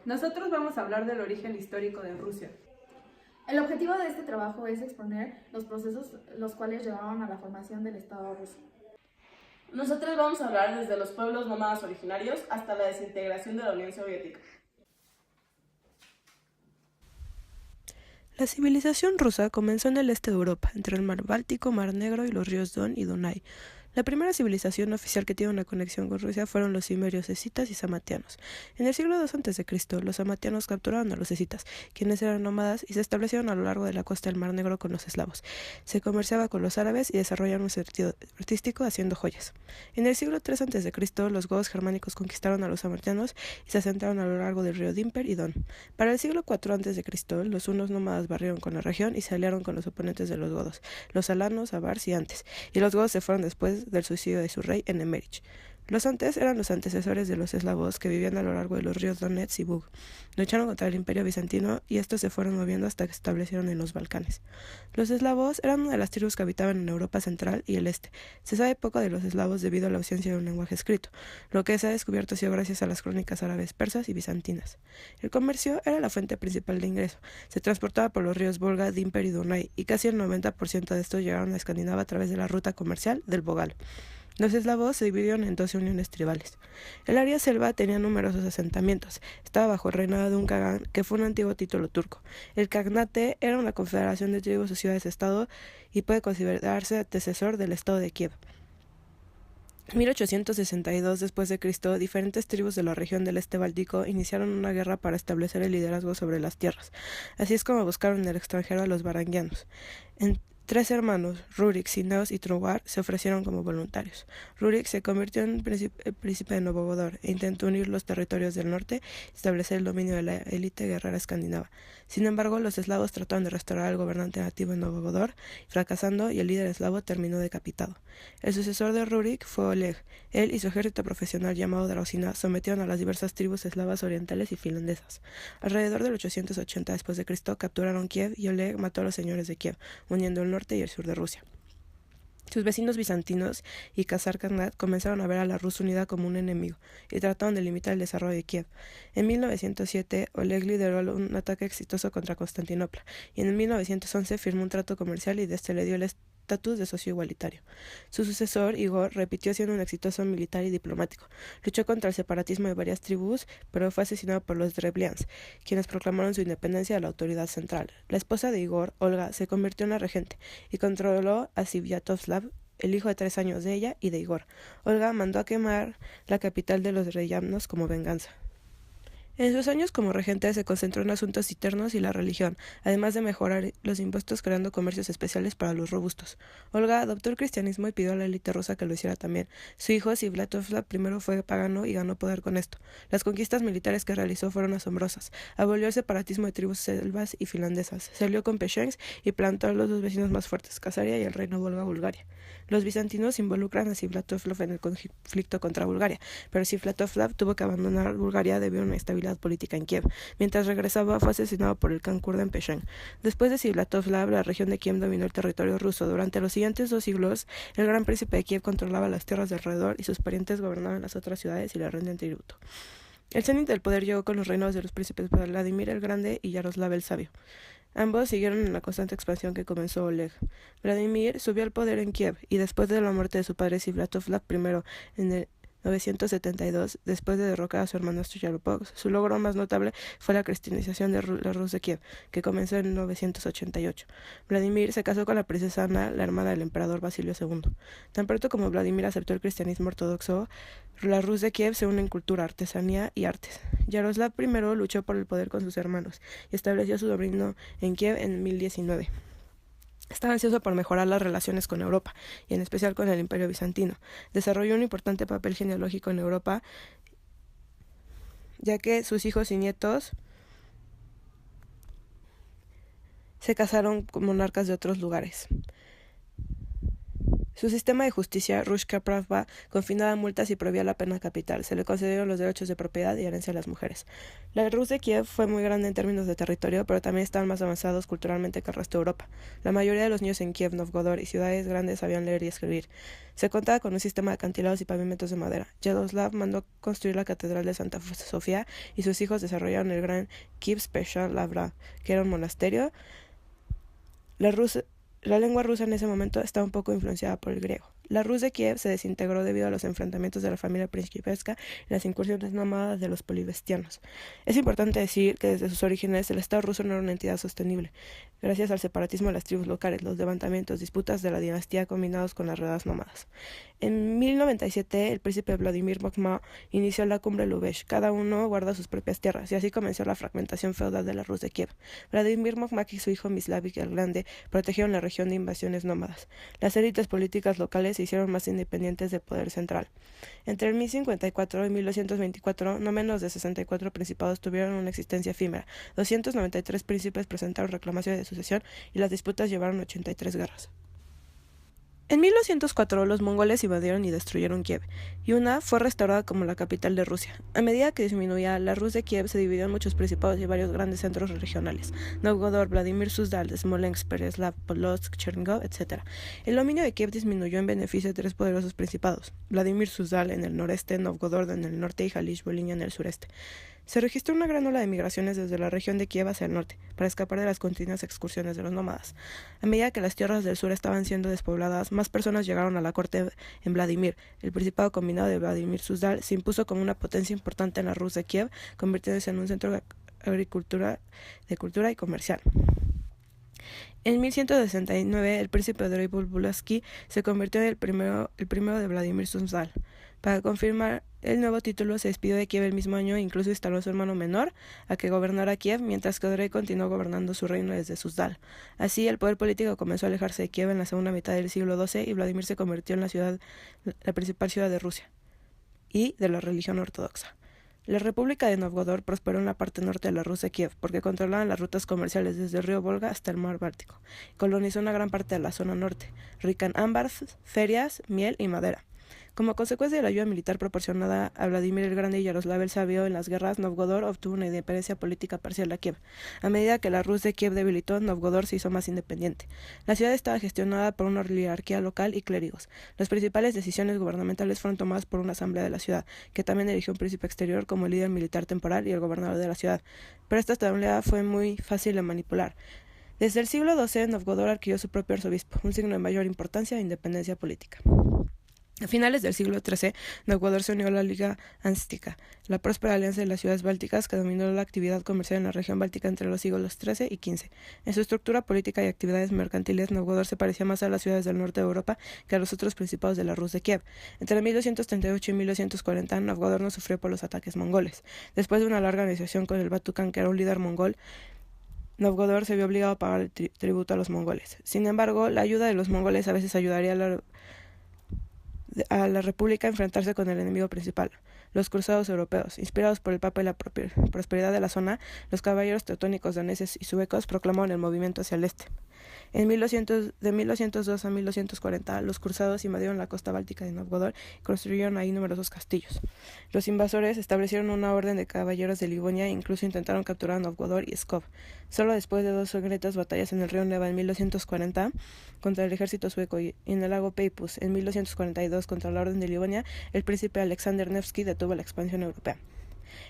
Nosotros vamos a hablar del origen histórico de Rusia. El objetivo de este trabajo es exponer los procesos los cuales llevaron a la formación del Estado ruso. Nosotros vamos a hablar desde los pueblos nómadas originarios hasta la desintegración de la Unión Soviética. La civilización rusa comenzó en el este de Europa, entre el mar Báltico, Mar Negro y los ríos Don y Dunay. La primera civilización oficial que tiene una conexión con Rusia fueron los cimerios, escitas y samatianos. En el siglo II a.C., los samatianos capturaron a los escitas, quienes eran nómadas, y se establecieron a lo largo de la costa del Mar Negro con los eslavos. Se comerciaba con los árabes y desarrollaron un sentido artístico haciendo joyas. En el siglo III a.C., los godos germánicos conquistaron a los samatianos y se asentaron a lo largo del río Dnieper y Don. Para el siglo IV a.C., los hunos nómadas barrieron con la región y se aliaron con los oponentes de los godos, los alanos, avars y antes, y los godos se fueron después del suicidio de su rey en Emerich. Los antes eran los antecesores de los eslavos que vivían a lo largo de los ríos Donetsk y Bug. Lucharon contra el imperio bizantino y estos se fueron moviendo hasta que se establecieron en los Balcanes. Los eslavos eran una de las tribus que habitaban en Europa central y el este. Se sabe poco de los eslavos debido a la ausencia de un lenguaje escrito. Lo que se ha descubierto ha sido gracias a las crónicas árabes, persas y bizantinas. El comercio era la fuente principal de ingreso. Se transportaba por los ríos Volga, Dnieper y Dunay, y casi el 90% de estos llegaron a Escandinavia a través de la ruta comercial del Vogal. Los eslavos se dividieron en 12 uniones tribales. El área selva tenía numerosos asentamientos. Estaba bajo el reinado de un Kagán, que fue un antiguo título turco. El Khagnate era una confederación de tribus o ciudades-estado y puede considerarse antecesor del estado de Kiev. En 1862 después de Cristo, diferentes tribus de la región del este báltico iniciaron una guerra para establecer el liderazgo sobre las tierras. Así es como buscaron en el extranjero a los varangianos. Tres hermanos, Rurik, Sineos y Trubar, se ofrecieron como voluntarios. Rurik se convirtió en príncipe de Novgodor e intentó unir los territorios del norte y establecer el dominio de la élite guerrera escandinava. Sin embargo, los eslavos trataron de restaurar al gobernante nativo en Novgodor, fracasando, y el líder eslavo terminó decapitado. El sucesor de Rurik fue Oleg. Él y su ejército profesional llamado Drausina sometieron a las diversas tribus eslavas orientales y finlandesas. Alrededor del 880 después de Cristo capturaron Kiev y Oleg mató a los señores de Kiev, uniendo el norte y el sur de Rusia. Sus vecinos bizantinos y Khazar Khanat comenzaron a ver a la Rus unida como un enemigo y trataron de limitar el desarrollo de Kiev. En 1907, Oleg lideró un ataque exitoso contra Constantinopla y en 1911 firmó un trato comercial y de este le dio el estatus de socio igualitario. Su sucesor, Igor, repitió siendo un exitoso militar y diplomático. Luchó contra el separatismo de varias tribus, pero fue asesinado por los Drevlians, quienes proclamaron su independencia de la autoridad central. La esposa de Igor, Olga, se convirtió en la regente y controló a Sviatoslav, el hijo de 3 años de ella y de Igor. Olga mandó a quemar la capital de los Reyamnos como venganza. En sus años como regente se concentró en asuntos internos y la religión, además de mejorar los impuestos creando comercios especiales para los robustos. Olga adoptó el cristianismo y pidió a la élite rusa que lo hiciera también. Su hijo Sviatoslav I fue pagano y ganó poder con esto. Las conquistas militares que realizó fueron asombrosas. Abolió el separatismo de tribus selvas y finlandesas, se alió con Peshensk y plantó a los dos vecinos más fuertes, Khazaria y el reino Volga-Bulgaria. Los bizantinos involucran a Sviatoslav en el conflicto contra Bulgaria, pero Sviatoslav tuvo que abandonar Bulgaria debido a una estabilidad política en Kiev. Mientras regresaba, fue asesinado por el Khan kurdo en Peshen. Después de Sviatoslav, la región de Kiev dominó el territorio ruso. Durante los siguientes 2 siglos, el gran príncipe de Kiev controlaba las tierras de alrededor y sus parientes gobernaban las otras ciudades y le rendían tributo. El cenit del poder llegó con los reinos de los príncipes Vladimir el Grande y Yaroslav el Sabio. Ambos siguieron en la constante expansión que comenzó Oleg. Vladimir subió al poder en Kiev y después de la muerte de su padre Sviatoslav I en el 972, después de derrocar a su hermanastro Yaropolk, su logro más notable fue la cristianización de la Rus de Kiev, que comenzó en 988. Vladimir se casó con la princesa Ana, la hermana del emperador Basilio II. Tan pronto como Vladimir aceptó el cristianismo ortodoxo, la Rus de Kiev se une en cultura, artesanía y artes. Yaroslav I luchó por el poder con sus hermanos y estableció su dominio en Kiev en 1019. Estaba ansioso por mejorar las relaciones con Europa, y en especial con el Imperio Bizantino. Desarrolló un importante papel genealógico en Europa, ya que sus hijos y nietos se casaron con monarcas de otros lugares. Su sistema de justicia, Ruska Pravda, confinaba multas y prohibía la pena capital. Se le concedieron los derechos de propiedad y herencia a las mujeres. La Rus de Kiev fue muy grande en términos de territorio, pero también estaban más avanzados culturalmente que el resto de Europa. La mayoría de los niños en Kiev, Novgorod y ciudades grandes sabían leer y escribir. Se contaba con un sistema de acantilados y pavimentos de madera. Yaroslav mandó construir la Catedral de Santa Sofía y sus hijos desarrollaron el gran Kiev Special Lavra, que era un monasterio. La lengua rusa en ese momento estaba un poco influenciada por el griego. La Rus de Kiev se desintegró debido a los enfrentamientos de la familia principesca y las incursiones nómadas de los polibestianos. Es importante decir que desde sus orígenes el Estado ruso no era una entidad sostenible, gracias al separatismo de las tribus locales, los levantamientos, disputas de la dinastía combinados con las redadas nómadas. En 1097 el príncipe Vladimir Mokma inició la cumbre Lubech. Cada uno guarda sus propias tierras, y así comenzó la fragmentación feudal de la Rus de Kiev. Vladimir Mokma y su hijo Mislavik el Grande protegieron la región de invasiones nómadas. Las élites políticas locales se hicieron más independientes del poder central. Entre el 1054 y 1224, no menos de 64 principados tuvieron una existencia efímera. 293 príncipes presentaron reclamaciones de sucesión y las disputas llevaron 83 guerras. En 1204 los mongoles invadieron y destruyeron Kiev, y una fue restaurada como la capital de Rusia. A medida que disminuía, la Rus de Kiev se dividió en muchos principados y varios grandes centros regionales: Novgorod, Vladimir Suzdal, Smolensk, Pereslav, Polotsk, Chernigov, etc. El dominio de Kiev disminuyó en beneficio de tres poderosos principados: Vladimir Suzdal en el noreste, Novgorod en el norte y Jalish-Volinia en el sureste. Se registró una gran ola de migraciones desde la región de Kiev hacia el norte, para escapar de las continuas excursiones de los nómadas. A medida que las tierras del sur estaban siendo despobladas, más personas llegaron a la corte en Vladimir. El principado combinado de Vladimir Suzdal se impuso como una potencia importante en la Rus de Kiev, convirtiéndose en un centro de cultura y comercial. En 1169, el príncipe Andrei Bolkonsky se convirtió en el primero de Vladimir Suzdal. Para confirmar el nuevo título, se despidió de Kiev el mismo año e incluso instaló a su hermano menor a que gobernara Kiev, mientras que Andrei continuó gobernando su reino desde Suzdal. Así, el poder político comenzó a alejarse de Kiev en la segunda mitad del siglo XII y Vladimir se convirtió en la principal ciudad de Rusia y de la religión ortodoxa. La República de Novgorod prosperó en la parte norte de la Rus de Kiev porque controlaban las rutas comerciales desde el río Volga hasta el mar Báltico. Colonizó una gran parte de la zona norte, rica en ámbar, ferias, miel y madera. Como consecuencia de la ayuda militar proporcionada a Vladimir el Grande y Yaroslav el Sabio en las guerras, Novgorod obtuvo una independencia política parcial a Kiev. A medida que la Rus de Kiev debilitó, Novgorod se hizo más independiente. La ciudad estaba gestionada por una oligarquía local y clérigos. Las principales decisiones gubernamentales fueron tomadas por una asamblea de la ciudad, que también eligió un príncipe exterior como líder militar temporal y el gobernador de la ciudad. Pero esta asamblea fue muy fácil de manipular. Desde el siglo XII, Novgorod adquirió su propio arzobispo, un signo de mayor importancia e independencia política. A finales del siglo XIII, Novgorod se unió a la Liga Hanseática, la próspera alianza de las ciudades bálticas que dominó la actividad comercial en la región báltica entre los siglos XIII y XV. En su estructura política y actividades mercantiles, Novgorod se parecía más a las ciudades del norte de Europa que a los otros principados de la Rus de Kiev. Entre 1238 y 1240, Novgorod no sufrió por los ataques mongoles. Después de una larga negociación con el Batu Khan, que era un líder mongol, Novgorod se vio obligado a pagar el tributo a los mongoles. Sin embargo, la ayuda de los mongoles a veces ayudaría a la República a enfrentarse con el enemigo principal, los cruzados europeos. Inspirados por el Papa y la prosperidad de la zona, los caballeros teutónicos, daneses y suecos proclamaron el movimiento hacia el este. De 1202 a 1240, los cruzados invadieron la costa báltica de Novgorod y construyeron ahí numerosos castillos. Los invasores establecieron una orden de caballeros de Livonia e incluso intentaron capturar Novgorod y Pskov. Solo después de dos sangrientas batallas en el río Neva en 1240 contra el ejército sueco y en el lago Peipus en 1242 contra la orden de Livonia, el príncipe Alexander Nevsky detuvo la expansión europea.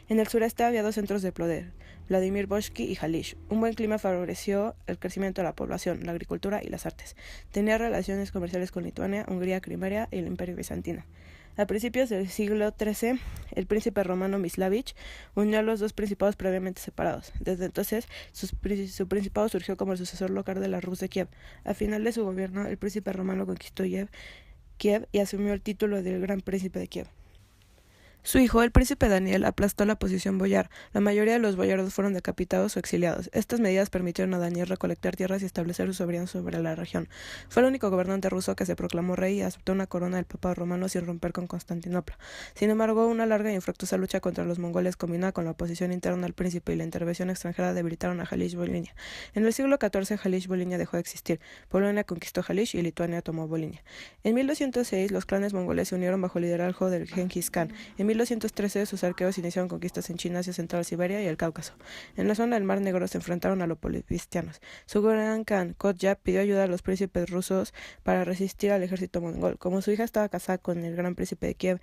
En el sureste había dos centros de poder, Vladimir Boshki y Jalish. Un buen clima favoreció el crecimiento de la población, la agricultura y las artes. Tenía relaciones comerciales con Lituania, Hungría, Crimea y el Imperio Bizantino. A principios del siglo XIII, el príncipe romano Mislavich unió a los dos principados previamente separados. Desde entonces, su principado surgió como el sucesor local de la Rus de Kiev. A final de su gobierno, el príncipe romano conquistó Kiev y asumió el título del Gran Príncipe de Kiev. Su hijo, el príncipe Daniel, aplastó la posición boyar. La mayoría de los boyaros fueron decapitados o exiliados. Estas medidas permitieron a Daniel recolectar tierras y establecer su soberanía sobre la región. Fue el único gobernante ruso que se proclamó rey y aceptó una corona del papado romano sin romper con Constantinopla. Sin embargo, una larga e infructuosa lucha contra los mongoles, combinada con la oposición interna al príncipe y la intervención extranjera, debilitaron a Jalish-Volinia. En el siglo XIV, Jalish-Volinia dejó de existir. Polonia conquistó Jalish y Lituania tomó Volinia. En 1206, los clanes mongoles se unieron bajo el liderazgo del Genghis Khan. En 1213, sus arqueros iniciaron conquistas en China, Asia Central, Siberia y el Cáucaso. En la zona del Mar Negro se enfrentaron a los polivistianos. Su gran Khan, Kotyab, pidió ayuda a los príncipes rusos para resistir al ejército mongol. Como su hija estaba casada con el gran príncipe de Kiev,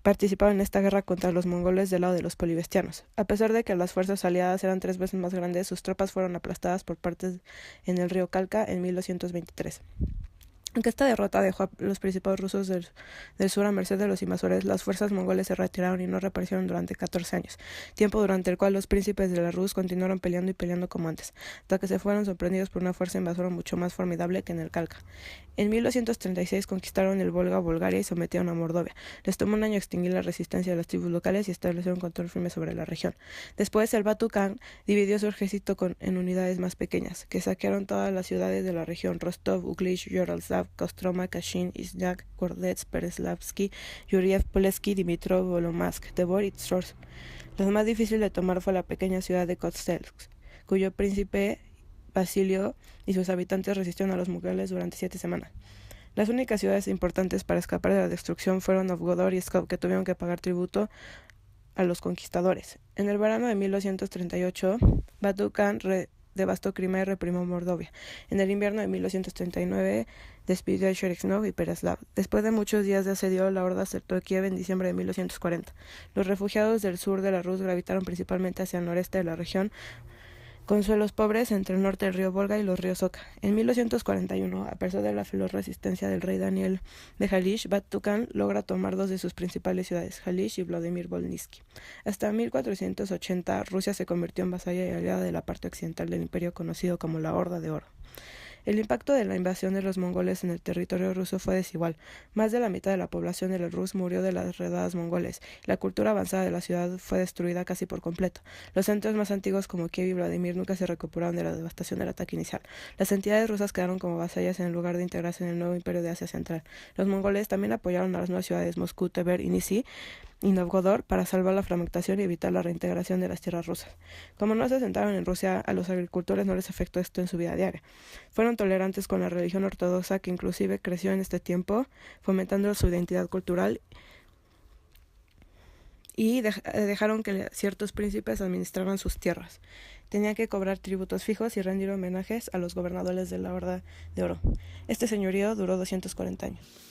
participaron en esta guerra contra los mongoles del lado de los polivistianos. A pesar de que las fuerzas aliadas eran 3 veces más grandes, sus tropas fueron aplastadas por partes en el río Kalka en 1223. Aunque esta derrota dejó a los principados rusos del sur a merced de los invasores, las fuerzas mongoles se retiraron y no reaparecieron durante 14 años, tiempo durante el cual los príncipes de la Rus continuaron peleando y peleando como antes, hasta que se fueron sorprendidos por una fuerza invasora mucho más formidable que en el Kalka. En 1236 conquistaron el Volga, Bulgaria y sometieron a Mordovia. Les tomó un año extinguir la resistencia de las tribus locales y establecer un control firme sobre la región. Después, el Batu Khan dividió su ejército en unidades más pequeñas, que saquearon todas las ciudades de la región: Rostov, Uklích, Yaroslavl, Kostroma, Kashin, Izhnyk, Gorlets, Pereslavsky, Yuriev, Poletsky, Dimitrov, Volomask, Tver y Tversk. La más difícil de tomar fue la pequeña ciudad de Kozelsk, cuyo príncipe Basilio y sus habitantes resistieron a los mongoles durante 7 semanas. Las únicas ciudades importantes para escapar de la destrucción fueron Novgorod y Pskov, que tuvieron que pagar tributo a los conquistadores. En el verano de 1238, Batu Khan devastó Crimea y reprimió Mordovia. En el invierno de 1239 despidió a Chernihiv y Pereslavl. Después de muchos días de asedio, la horda acertó Kiev en diciembre de 1240. Los refugiados del sur de la Rus gravitaron principalmente hacia el noreste de la región, con suelos pobres entre el norte del río Volga y los ríos Oka. En 1241, a pesar de la feroz resistencia del rey Daniel de Jalish, Batu Khan logra tomar 2 de sus principales ciudades, Jalish y Vladimir Volnyssky. Hasta 1480, Rusia se convirtió en vasalla y aliada de la parte occidental del imperio conocido como la Horda de Oro. El impacto de la invasión de los mongoles en el territorio ruso fue desigual. Más de la mitad de la población de la Rus murió de las redadas mongoles. La cultura avanzada de la ciudad fue destruida casi por completo. Los centros más antiguos como Kiev y Vladimir nunca se recuperaron de la devastación del ataque inicial. Las entidades rusas quedaron como vasallas en lugar de integrarse en el nuevo imperio de Asia Central. Los mongoles también apoyaron a las nuevas ciudades Moscú, Tver y Nizhny y Novgorod para salvar la fragmentación y evitar la reintegración de las tierras rusas. Como no se asentaron en Rusia, a los agricultores no les afectó esto en su vida diaria. Fueron tolerantes con la religión ortodoxa, que inclusive creció en este tiempo, fomentando su identidad cultural, y dejaron que ciertos príncipes administraran sus tierras. Tenían que cobrar tributos fijos y rendir homenajes a los gobernadores de la Horda de Oro. Este señorío duró 240 años.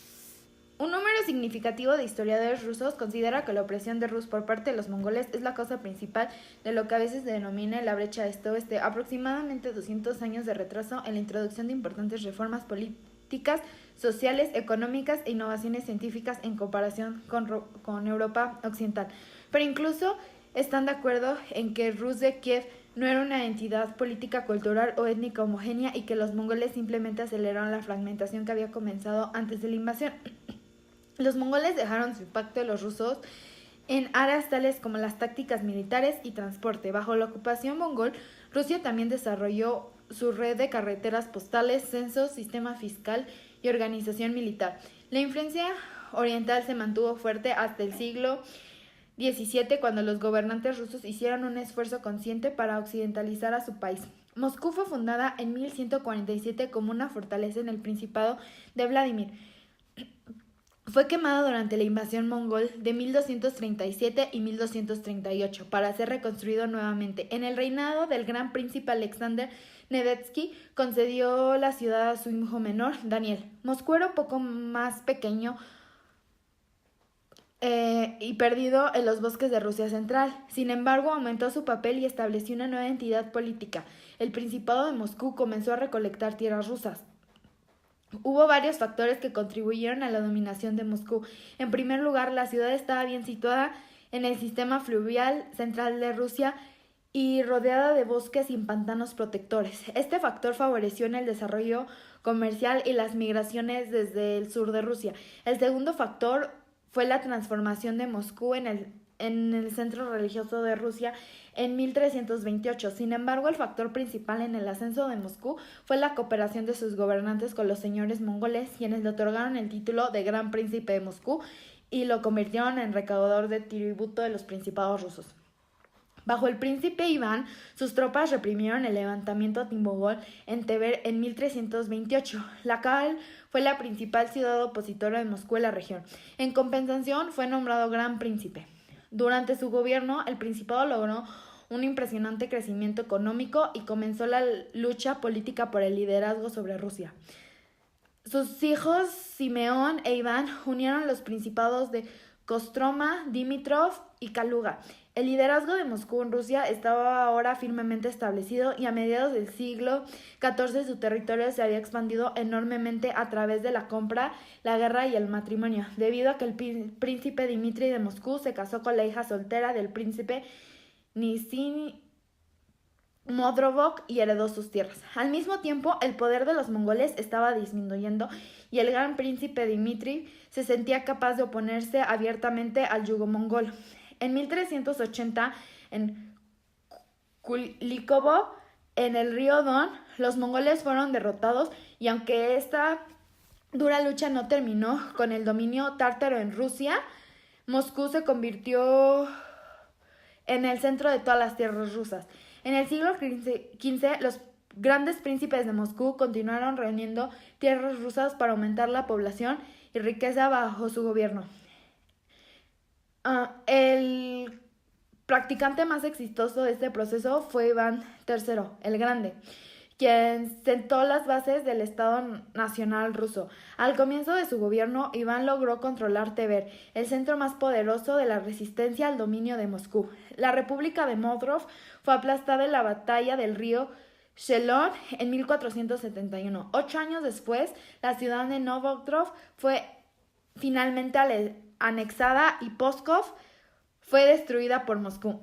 Un número significativo de historiadores rusos considera que la opresión de Rus por parte de los mongoles es la causa principal de lo que a veces se denomina la brecha este-oeste, aproximadamente 200 años de retraso en la introducción de importantes reformas políticas, sociales, económicas e innovaciones científicas en comparación con Europa occidental. Pero incluso están de acuerdo en que Rus de Kiev no era una entidad política, cultural o étnica homogénea y que los mongoles simplemente aceleraron la fragmentación que había comenzado antes de la invasión. Los mongoles dejaron su impacto en los rusos en áreas tales como las tácticas militares y transporte. Bajo la ocupación mongol, Rusia también desarrolló su red de carreteras postales, censos, sistema fiscal y organización militar. La influencia oriental se mantuvo fuerte hasta el siglo XVII, cuando los gobernantes rusos hicieron un esfuerzo consciente para occidentalizar a su país. Moscú fue fundada en 1147 como una fortaleza en el Principado de Vladimir. Fue quemada durante la invasión mongol de 1237 y 1238 para ser reconstruido nuevamente. En el reinado del gran príncipe Alexander Nevsky concedió la ciudad a su hijo menor, Daniel. Moscú era un poco más pequeño y perdido en los bosques de Rusia Central. Sin embargo, aumentó su papel y estableció una nueva entidad política. El Principado de Moscú comenzó a recolectar tierras rusas. Hubo varios factores que contribuyeron a la dominación de Moscú. En primer lugar, la ciudad estaba bien situada en el sistema fluvial central de Rusia y rodeada de bosques y pantanos protectores. Este factor favoreció en el desarrollo comercial y las migraciones desde el sur de Rusia. El segundo factor fue la transformación de Moscú en el centro religioso de Rusia en 1328. Sin embargo, el factor principal en el ascenso de Moscú fue la cooperación de sus gobernantes con los señores mongoles, quienes le otorgaron el título de Gran Príncipe de Moscú y lo convirtieron en recaudador de tributo de los principados rusos. Bajo el príncipe Iván, sus tropas reprimieron el levantamiento antimongol en Tver en 1328, la cual fue la principal ciudad opositora de Moscú en la región. En compensación, fue nombrado Gran Príncipe. Durante su gobierno, el principado logró un impresionante crecimiento económico y comenzó la lucha política por el liderazgo sobre Rusia. Sus hijos Simeón e Iván unieron los principados de Kostroma, Dimitrov y Kaluga. El liderazgo de Moscú en Rusia estaba ahora firmemente establecido y a mediados del siglo XIV su territorio se había expandido enormemente a través de la compra, la guerra y el matrimonio, debido a que el príncipe Dmitri de Moscú se casó con la hija soltera del príncipe Nisin Modrovok y heredó sus tierras. Al mismo tiempo, el poder de los mongoles estaba disminuyendo y el gran príncipe Dmitri se sentía capaz de oponerse abiertamente al yugo mongol. En 1380, en Kulikovo, en el río Don, los mongoles fueron derrotados y aunque esta dura lucha no terminó con el dominio tártaro en Rusia, Moscú se convirtió en el centro de todas las tierras rusas. En el siglo XV, los grandes príncipes de Moscú continuaron reuniendo tierras rusas para aumentar la población y riqueza bajo su gobierno. El practicante más exitoso de este proceso fue Iván III, el Grande, quien sentó las bases del Estado Nacional ruso. Al comienzo de su gobierno, Iván logró controlar Tver, el centro más poderoso de la resistencia al dominio de Moscú. La República de Modrov fue aplastada en la batalla del río Shelon en 1471. 8 años después, la ciudad de Novgorod fue finalmente anexada y Pskov fue destruida por Moscú.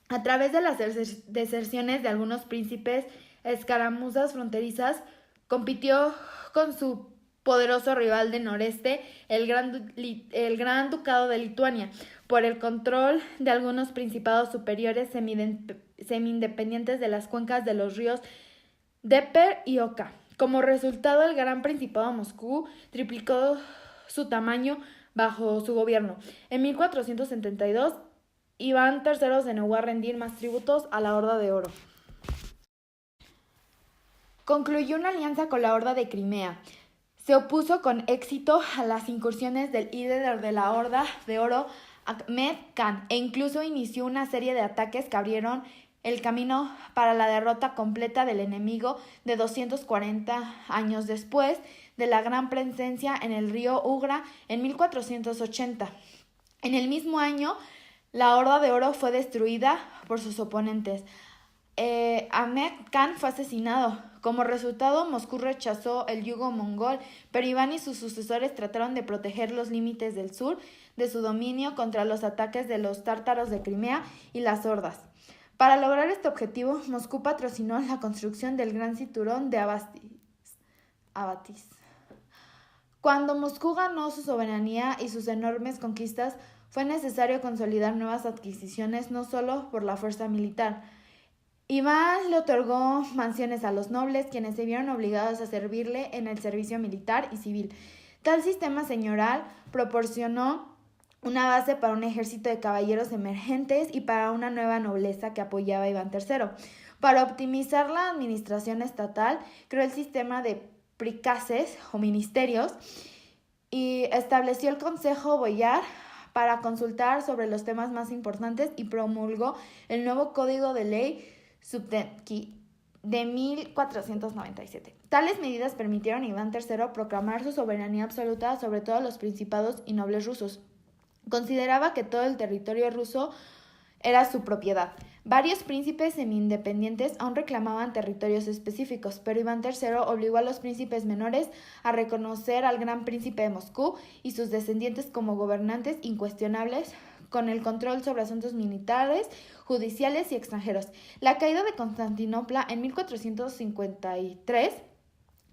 A través de las deserciones de algunos príncipes, escaramuzas fronterizas, compitió con su poderoso rival de noreste, el Gran Ducado de Lituania, por el control de algunos principados superiores semi-independientes de las cuencas de los ríos Dnieper y Oka. Como resultado, el Gran Principado de Moscú triplicó su tamaño bajo su gobierno. En 1472, Iván III se negó a rendir más tributos a la Horda de Oro. Concluyó una alianza con la Horda de Crimea. Se opuso con éxito a las incursiones del líder de la Horda de Oro, Ahmed Khan, e incluso inició una serie de ataques que abrieron el camino para la derrota completa del enemigo de 240 años después de la gran presencia en el río Ugra en 1480. En el mismo año, la Horda de Oro fue destruida por sus oponentes. Ahmed Khan fue asesinado. Como resultado, Moscú rechazó el yugo mongol, pero Iván y sus sucesores trataron de proteger los límites del sur de su dominio contra los ataques de los tártaros de Crimea y las hordas. Para lograr este objetivo, Moscú patrocinó la construcción del Gran Cinturón de Abatis. Cuando Moscú ganó su soberanía y sus enormes conquistas, fue necesario consolidar nuevas adquisiciones, no solo por la fuerza militar. Iván le otorgó mansiones a los nobles, quienes se vieron obligados a servirle en el servicio militar y civil. Tal sistema señorial proporcionó una base para un ejército de caballeros emergentes y para una nueva nobleza que apoyaba a Iván III. Para optimizar la administración estatal, creó el sistema de pricases o ministerios y estableció el Consejo Boyar para consultar sobre los temas más importantes y promulgó el nuevo Código de Ley Subdetki de 1497. Tales medidas permitieron a Iván III proclamar su soberanía absoluta sobre todos los principados y nobles rusos. Consideraba que todo el territorio ruso era su propiedad. Varios príncipes semi-independientes aún reclamaban territorios específicos, pero Iván III obligó a los príncipes menores a reconocer al Gran Príncipe de Moscú y sus descendientes como gobernantes incuestionables, con el control sobre asuntos militares, judiciales y extranjeros. La caída de Constantinopla en 1453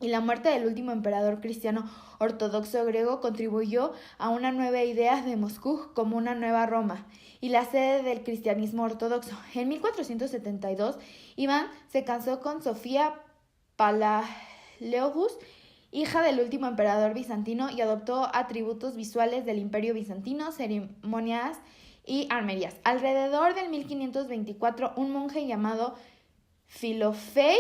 y la muerte del último emperador cristiano ortodoxo griego contribuyó a una nueva idea de Moscú como una nueva Roma y la sede del cristianismo ortodoxo. En 1472, Iván se casó con Sofía Palaiologos, hija del último emperador bizantino, y adoptó atributos visuales del imperio bizantino, ceremonias y armerías. Alrededor del 1524, un monje llamado Filofey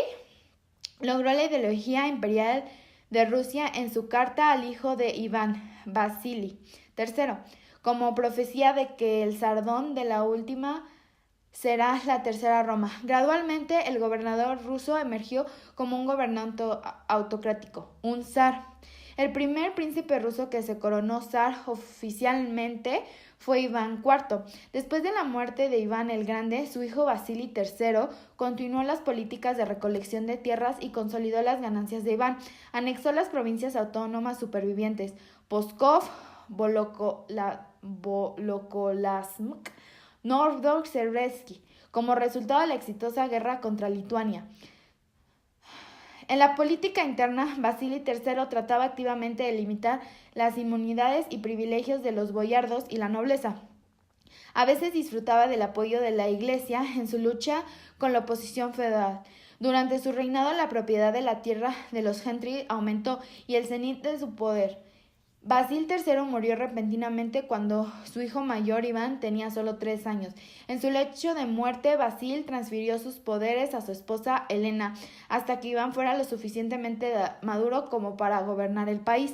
logró la ideología imperial de Rusia en su carta al hijo de Iván, Vasili III, como profecía de que el Sardón de la última será la tercera Roma. Gradualmente, el gobernador ruso emergió como un gobernante autocrático, un zar. El primer príncipe ruso que se coronó zar oficialmente fue Iván IV. Después de la muerte de Iván el Grande, su hijo Vasili III continuó las políticas de recolección de tierras y consolidó las ganancias de Iván. Anexó las provincias autónomas supervivientes, Pskov, Volokolamsk, Novosibirsk, como resultado de la exitosa guerra contra Lituania. En la política interna, Vasili III trataba activamente de limitar las inmunidades y privilegios de los boyardos y la nobleza. A veces disfrutaba del apoyo de la Iglesia en su lucha con la oposición feudal. Durante su reinado, la propiedad de la tierra de los gentry aumentó y el cenit de su poder. Basil III murió repentinamente cuando su hijo mayor Iván tenía solo 3 años. En su lecho de muerte, Basil transfirió sus poderes a su esposa Helena, hasta que Iván fuera lo suficientemente maduro como para gobernar el país.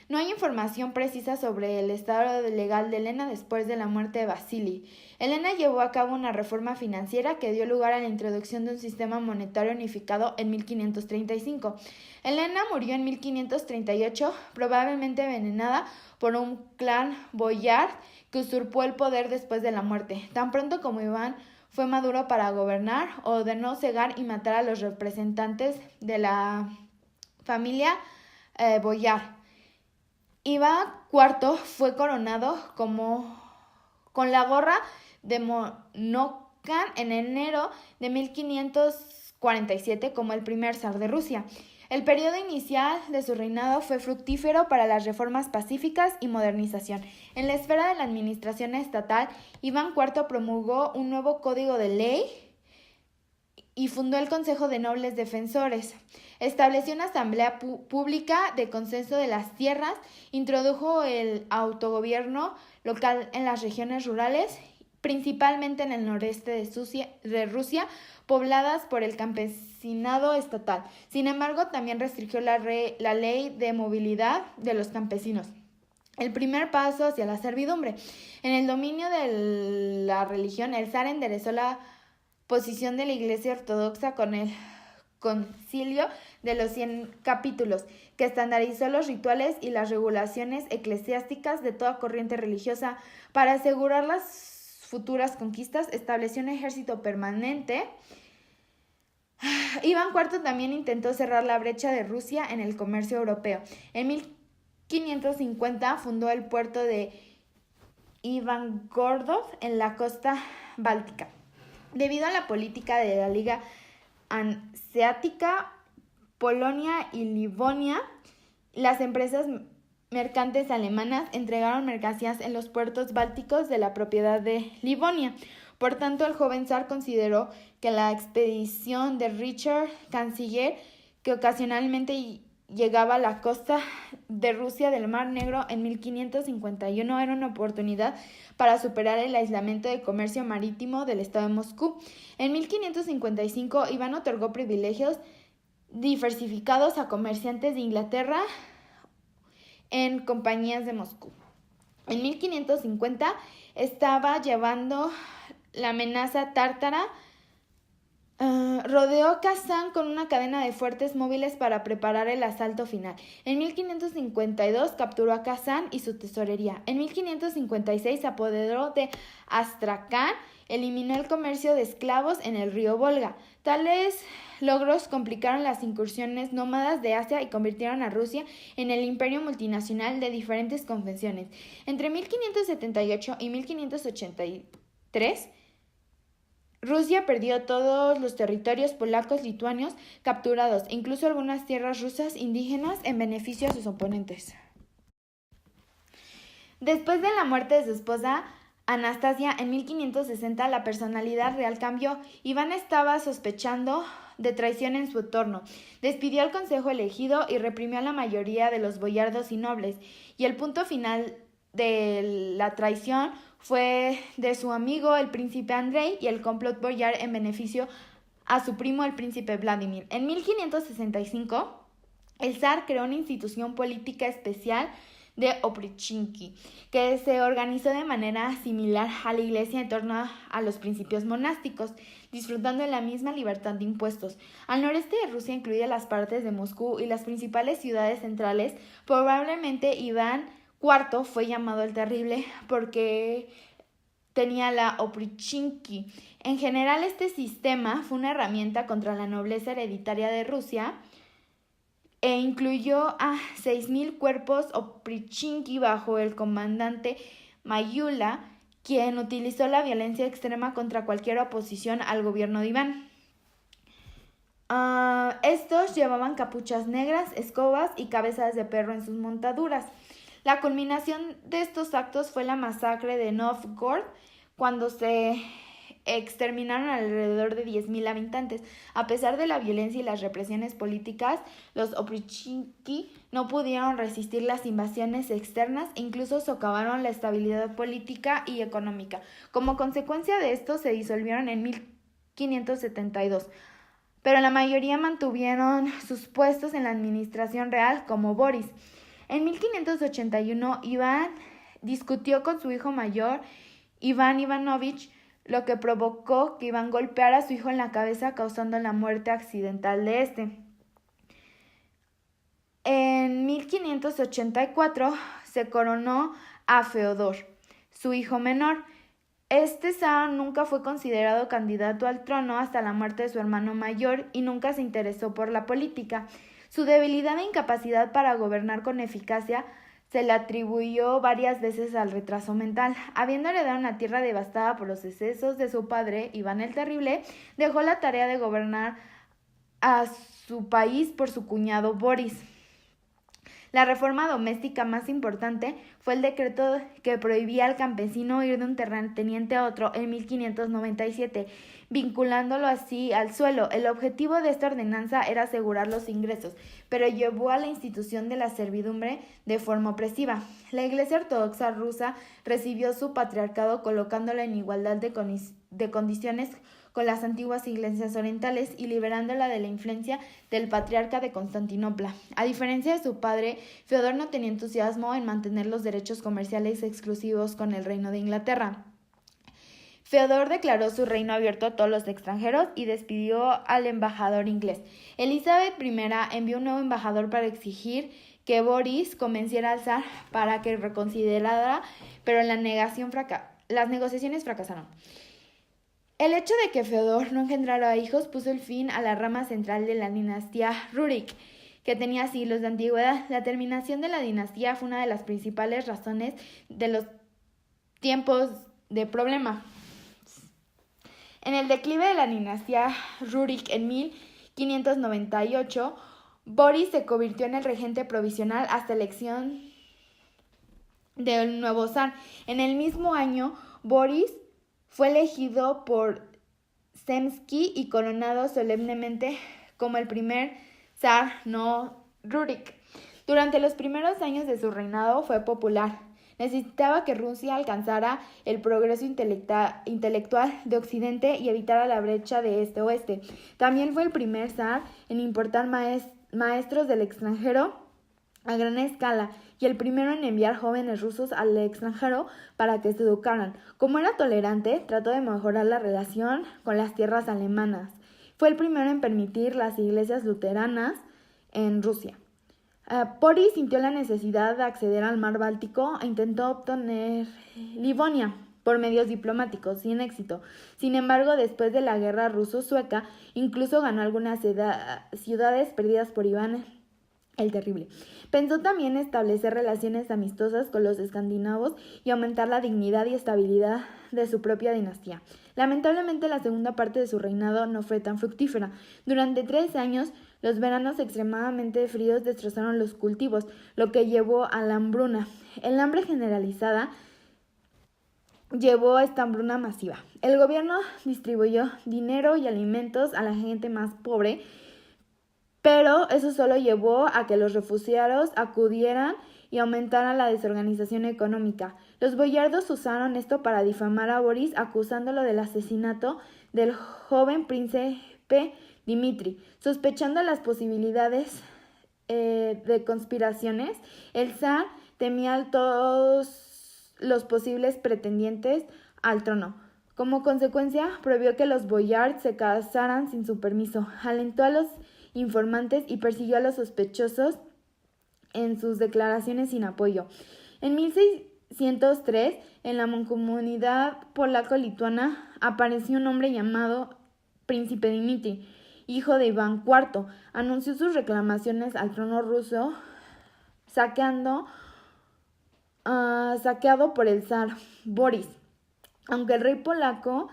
No hay información precisa sobre el estado legal de Helena después de la muerte de Vasili. Helena llevó a cabo una reforma financiera que dio lugar a la introducción de un sistema monetario unificado en 1535. Helena murió en 1538, probablemente envenenada por un clan boyard que usurpó el poder después de la muerte. Tan pronto como Iván fue maduro para gobernar, ordenó cegar y matar a los representantes de la familia boyard. Iván IV fue coronado con la gorra de Monarca en enero de 1547 como el primer zar de Rusia. El periodo inicial de su reinado fue fructífero para las reformas pacíficas y modernización. En la esfera de la administración estatal, Iván IV promulgó un nuevo código de ley y fundó el Consejo de Nobles Defensores. Estableció una asamblea pública de consenso de las tierras, introdujo el autogobierno local en las regiones rurales, principalmente en el noreste de Rusia, pobladas por el campesinado estatal. Sin embargo, también restringió la ley de movilidad de los campesinos. El primer paso hacia la servidumbre. En el dominio de la religión, el zar enderezó la posición de la Iglesia Ortodoxa con el Concilio de los 100 capítulos, que estandarizó los rituales y las regulaciones eclesiásticas de toda corriente religiosa. Para asegurar las futuras conquistas, estableció un ejército permanente. Iván IV también intentó cerrar la brecha de Rusia en el comercio europeo. En 1550 fundó el puerto de Ivangorod en la costa báltica. Debido a la política de la Liga Hanseática, Polonia y Livonia, las empresas mercantes alemanas entregaron mercancías en los puertos bálticos de la propiedad de Livonia. Por tanto, el joven zar consideró que la expedición de Richard Canciller, que ocasionalmente llegaba a la costa de Rusia del Mar Negro en 1551, era una oportunidad para superar el aislamiento de comercio marítimo del estado de Moscú. En 1555, Iván otorgó privilegios diversificados a comerciantes de Inglaterra en compañías de Moscú. En 1550 estaba llevando la amenaza tártara. Rodeó Kazán con una cadena de fuertes móviles para preparar el asalto final. En 1552 capturó a Kazán y su tesorería. En 1556 se apoderó de Astracán, eliminó el comercio de esclavos en el río Volga. Tales logros complicaron las incursiones nómadas de Asia y convirtieron a Rusia en el imperio multinacional de diferentes confesiones. Entre 1578 y 1583, Rusia perdió todos los territorios polacos lituanios capturados, incluso algunas tierras rusas indígenas, en beneficio a sus oponentes. Después de la muerte de su esposa, Anastasia, en 1560 la personalidad real cambió. Iván estaba sospechando de traición en su entorno. Despidió al consejo elegido y reprimió a la mayoría de los boyardos y nobles. Y el punto final de la traición fue de su amigo el príncipe Andrei y el complot boyar en beneficio a su primo el príncipe Vladimir. En 1565 el zar creó una institución política especial de oprichniki, que se organizó de manera similar a la iglesia en torno a los principios monásticos, disfrutando de la misma libertad de impuestos. Al noreste de Rusia, incluida las partes de Moscú y las principales ciudades centrales, probablemente Iván IV fue llamado el Terrible porque tenía la oprichniki. En general, este sistema fue una herramienta contra la nobleza hereditaria de Rusia e incluyó a 6.000 cuerpos oprichniki bajo el comandante Mayula, quien utilizó la violencia extrema contra cualquier oposición al gobierno de Iván. Estos llevaban capuchas negras, escobas y cabezas de perro en sus montaduras. La culminación de estos actos fue la masacre de Novgorod, cuando se exterminaron alrededor de 10.000 habitantes. A pesar de la violencia y las represiones políticas, los oprichniki no pudieron resistir las invasiones externas e incluso socavaron la estabilidad política y económica. Como consecuencia de esto, se disolvieron en 1572, pero la mayoría mantuvieron sus puestos en la administración real, como Boris. En 1581, Iván discutió con su hijo mayor, Iván Ivanovich, lo que provocó que Iván golpeara a su hijo en la cabeza, causando la muerte accidental de este. En 1584 se coronó a Feodor, su hijo menor. Este zar nunca fue considerado candidato al trono hasta la muerte de su hermano mayor y nunca se interesó por la política. Su debilidad e incapacidad para gobernar con eficacia se le atribuyó varias veces al retraso mental. Habiendo heredado una tierra devastada por los excesos de su padre, Iván el Terrible, dejó la tarea de gobernar a su país por su cuñado Boris. La reforma doméstica más importante fue el decreto que prohibía al campesino ir de un terrateniente a otro en 1597, vinculándolo así al suelo. El objetivo de esta ordenanza era asegurar los ingresos, pero llevó a la institución de la servidumbre de forma opresiva. La Iglesia Ortodoxa rusa recibió su patriarcado colocándola en igualdad de condiciones con las antiguas iglesias orientales y liberándola de la influencia del patriarca de Constantinopla. A diferencia de su padre, Feodor no tenía entusiasmo en mantener los derechos comerciales exclusivos con el reino de Inglaterra. Feodor declaró su reino abierto a todos los extranjeros y despidió al embajador inglés. Elizabeth I envió un nuevo embajador para exigir que Boris convenciera al zar para que reconsiderara, pero las negociaciones fracasaron. El hecho de que Feodor no engendrara hijos puso el fin a la rama central de la dinastía Rurik, que tenía siglos de antigüedad. La terminación de la dinastía fue una de las principales razones de los tiempos de problema. En el declive de la dinastía Rurik en 1598, Boris se convirtió en el regente provisional hasta la elección del nuevo zar. En el mismo año, Boris fue elegido por Zemsky y coronado solemnemente como el primer zar no Rurik. Durante los primeros años de su reinado fue popular. Necesitaba que Rusia alcanzara el progreso intelectual de Occidente y evitara la brecha de este-oeste. También fue el primer zar en importar maestros del extranjero a gran escala y el primero en enviar jóvenes rusos al extranjero para que se educaran. Como era tolerante, trató de mejorar la relación con las tierras alemanas. Fue el primero en permitir las iglesias luteranas en Rusia. Boris sintió la necesidad de acceder al mar Báltico e intentó obtener Livonia por medios diplomáticos, sin éxito. Sin embargo, después de la guerra ruso-sueca, incluso ganó algunas ciudades perdidas por Iván el Terrible. Pensó también establecer relaciones amistosas con los escandinavos y aumentar la dignidad y estabilidad de su propia dinastía. Lamentablemente, la segunda parte de su reinado no fue tan fructífera. Durante 3 años, los veranos extremadamente fríos destrozaron los cultivos, lo que llevó a la hambruna. El hambre generalizada llevó a esta hambruna masiva. El gobierno distribuyó dinero y alimentos a la gente más pobre, pero eso solo llevó a que los refugiados acudieran y aumentara la desorganización económica. Los boyardos usaron esto para difamar a Boris, acusándolo del asesinato del joven príncipe Dmitri. Sospechando las posibilidades de conspiraciones, el zar temía a todos los posibles pretendientes al trono. Como consecuencia, prohibió que los boyards se casaran sin su permiso, alentó a los informantes y persiguió a los sospechosos en sus declaraciones sin apoyo. En 1603, en la mancomunidad polaco-lituana, apareció un hombre llamado Príncipe Dmitri, hijo de Iván IV. Anunció sus reclamaciones al trono ruso, saqueado por el zar Boris. Aunque el rey polaco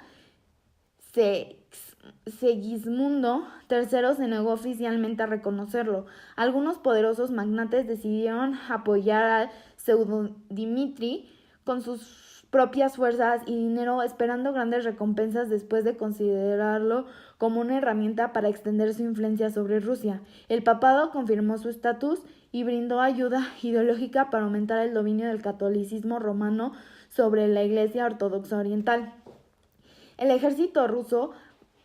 Segismundo III se negó oficialmente a reconocerlo, algunos poderosos magnates decidieron apoyar al pseudo Dmitri con sus propias fuerzas y dinero, esperando grandes recompensas después de considerarlo como una herramienta para extender su influencia sobre Rusia. El papado confirmó su estatus y brindó ayuda ideológica para aumentar el dominio del catolicismo romano sobre la Iglesia Ortodoxa Oriental. El ejército ruso,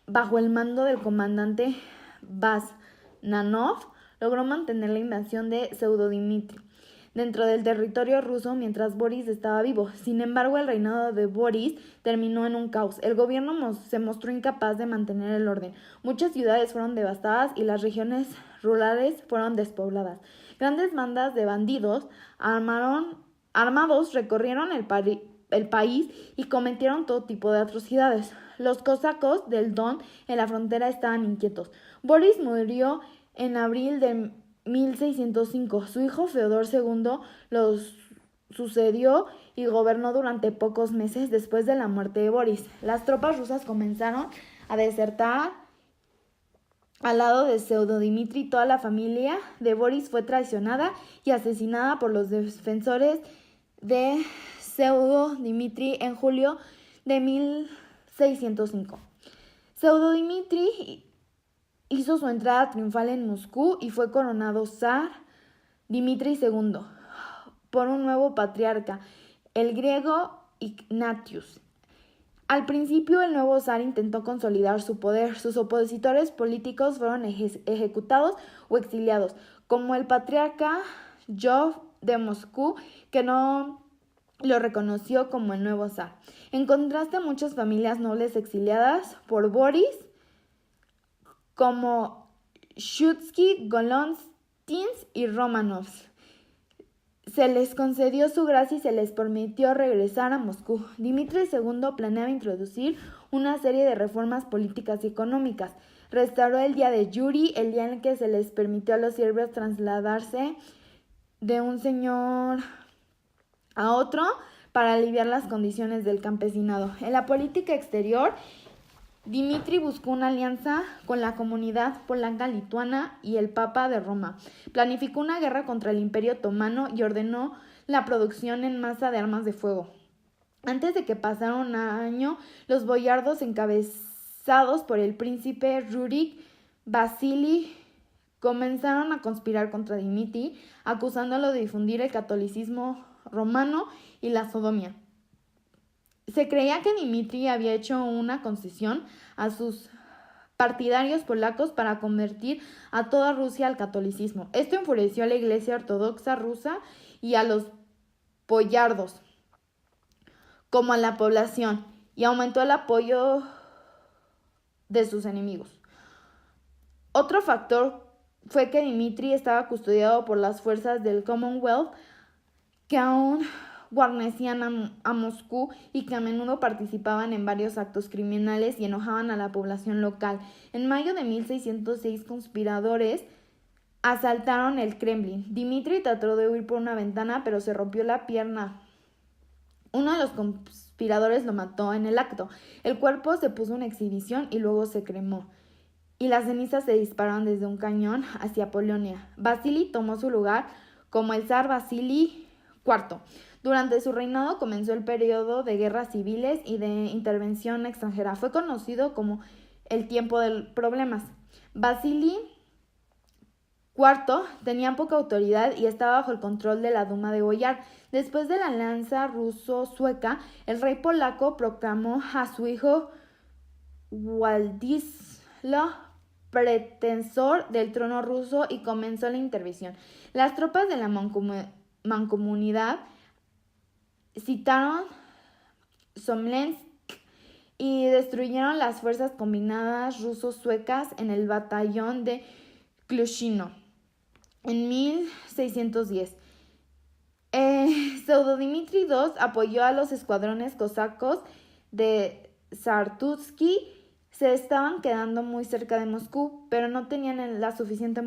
bajo el mando del comandante Vaznanov, logró mantener la invasión de Pseudo-Dmitri dentro del territorio ruso mientras Boris estaba vivo. Sin embargo, el reinado de Boris terminó en un caos. El gobierno se mostró incapaz de mantener el orden. Muchas ciudades fueron devastadas y las regiones rurales fueron despobladas. Grandes bandas de bandidos armados recorrieron el país y cometieron todo tipo de atrocidades. Los cosacos del Don en la frontera estaban inquietos. Boris murió en abril de 1605. Su hijo Feodor II lo sucedió y gobernó durante pocos meses después de la muerte de Boris. Las tropas rusas comenzaron a desertar al lado de Pseudo-Dmitri. Toda la familia de Boris fue traicionada y asesinada por los defensores de Pseudo-Dmitri en julio de 1605. Pseudo-Dmitri hizo su entrada triunfal en Moscú y fue coronado zar Dmitri II por un nuevo patriarca, el griego Ignatius. Al principio, el nuevo zar intentó consolidar su poder. Sus opositores políticos fueron ejecutados o exiliados, como el patriarca Jov de Moscú, que no lo reconoció como el nuevo zar. En contraste, muchas familias nobles exiliadas por Boris, como Shutsky, Golonstins y Romanovs, se les concedió su gracia y se les permitió regresar a Moscú. Dmitri II planeaba introducir una serie de reformas políticas y económicas. Restauró el día de Yuri, el día en el que se les permitió a los siervos trasladarse de un señor a otro para aliviar las condiciones del campesinado. En la política exterior, Dmitri buscó una alianza con la comunidad polaca-lituana y el Papa de Roma. Planificó una guerra contra el Imperio Otomano y ordenó la producción en masa de armas de fuego. Antes de que pasara un año, los boyardos encabezados por el príncipe Rurik Vasili comenzaron a conspirar contra Dmitri, acusándolo de difundir el catolicismo romano y la sodomía. Se creía que Dmitri había hecho una concesión a sus partidarios polacos para convertir a toda Rusia al catolicismo. Esto enfureció a la Iglesia Ortodoxa rusa y a los boyardos, como a la población, y aumentó el apoyo de sus enemigos. Otro factor fue que Dmitri estaba custodiado por las fuerzas del Commonwealth, que aún guarnecían a Moscú y que a menudo participaban en varios actos criminales y enojaban a la población local. En mayo de 1606, conspiradores asaltaron el Kremlin. Dmitri trató de huir por una ventana, pero se rompió la pierna. Uno de los conspiradores lo mató en el acto. El cuerpo se puso en exhibición y luego se cremó, y las cenizas se dispararon desde un cañón hacia Polonia. Vasili tomó su lugar como el zar Vasili IV. Durante su reinado comenzó el periodo de guerras civiles y de intervención extranjera. Fue conocido como el tiempo de problemas. Vasili IV tenía poca autoridad y estaba bajo el control de la Duma de Boyar. Después de la alianza ruso-sueca, el rey polaco proclamó a su hijo Władysław pretensor del trono ruso y comenzó la intervención. Las tropas de la mancomunidad citaron Smolensk y destruyeron las fuerzas combinadas ruso-suecas en el batallón de Klushino en 1610. Pseudo-Dmitri II apoyó a los escuadrones cosacos de Sartutsky. Se estaban quedando muy cerca de Moscú, pero no tenían la suficiente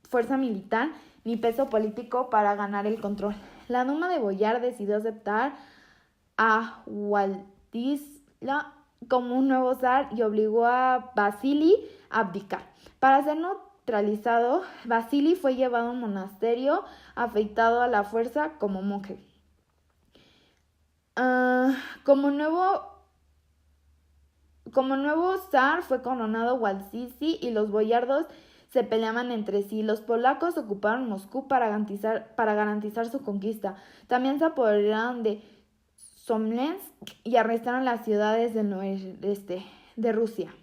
fuerza militar ni peso político para ganar el control. La Duma de Boyar decidió aceptar a Władysław como un nuevo zar y obligó a Vasili a abdicar. Para ser neutralizado, Vasili fue llevado a un monasterio, afeitado a la fuerza como monje. Como nuevo zar fue coronado Władysław y los boyardos se peleaban entre sí. Los polacos ocuparon Moscú para garantizar su conquista. También se apoderaron de Smolensk y arrestaron las ciudades del noreste de Rusia.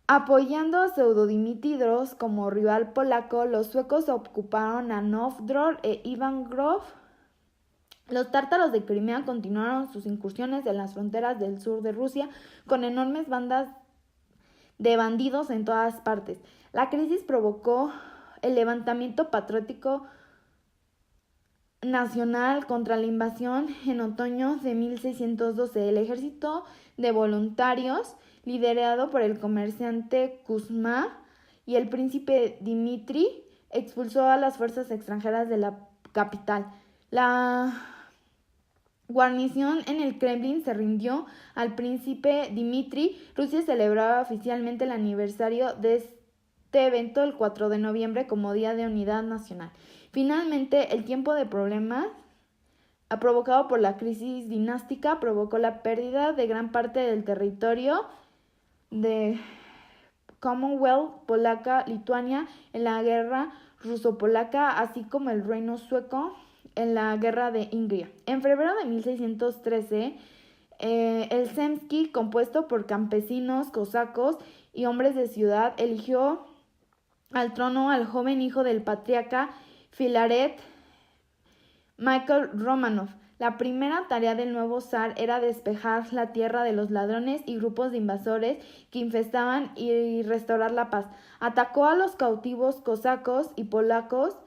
Apoyando a Pseudo-Dmitri II como rival polaco, los suecos ocuparon a Nóvgorod e Ivangorod. Los tártaros de Crimea continuaron sus incursiones en las fronteras del sur de Rusia con enormes bandas de bandidos en todas partes. La crisis provocó el levantamiento patriótico nacional contra la invasión en otoño de 1612. El ejército de voluntarios, liderado por el comerciante Kuzma y el príncipe Dmitri, expulsó a las fuerzas extranjeras de la capital. La guarnición en el Kremlin se rindió al príncipe Dmitri. Rusia celebraba oficialmente el aniversario de este evento el 4 de noviembre como Día de Unidad Nacional. Finalmente, el tiempo de problemas provocado por la crisis dinástica provocó la pérdida de gran parte del territorio de Commonwealth polaca-Lituania en la guerra ruso-polaca, así como el reino sueco en la guerra de Ingria. En febrero de 1613, el Zemsky, compuesto por campesinos, cosacos y hombres de ciudad, eligió al trono al joven hijo del patriarca Filaret, Michael Romanov. La primera tarea del nuevo zar era despejar la tierra de los ladrones y grupos de invasores que infestaban y restaurar la paz. Atacó a los cautivos cosacos y polacos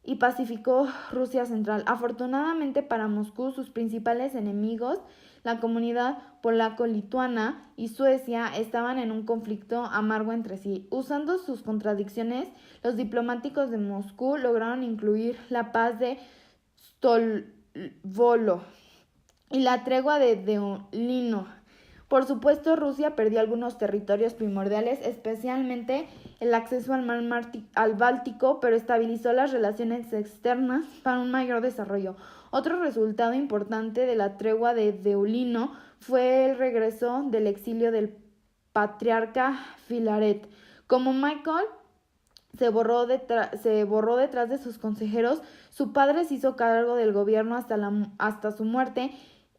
y pacificó Rusia Central. Afortunadamente para Moscú, sus principales enemigos, la comunidad polaco-lituana y Suecia, estaban en un conflicto amargo entre sí. Usando sus contradicciones, los diplomáticos de Moscú lograron incluir la paz de Stolvolo y la tregua de Deulino. Por supuesto, Rusia perdió algunos territorios primordiales, especialmente el acceso al Báltico, pero estabilizó las relaciones externas para un mayor desarrollo. Otro resultado importante de la tregua de Deulino fue el regreso del exilio del patriarca Filaret. Como Michael se borró detrás de sus consejeros, su padre se hizo cargo del gobierno hasta su muerte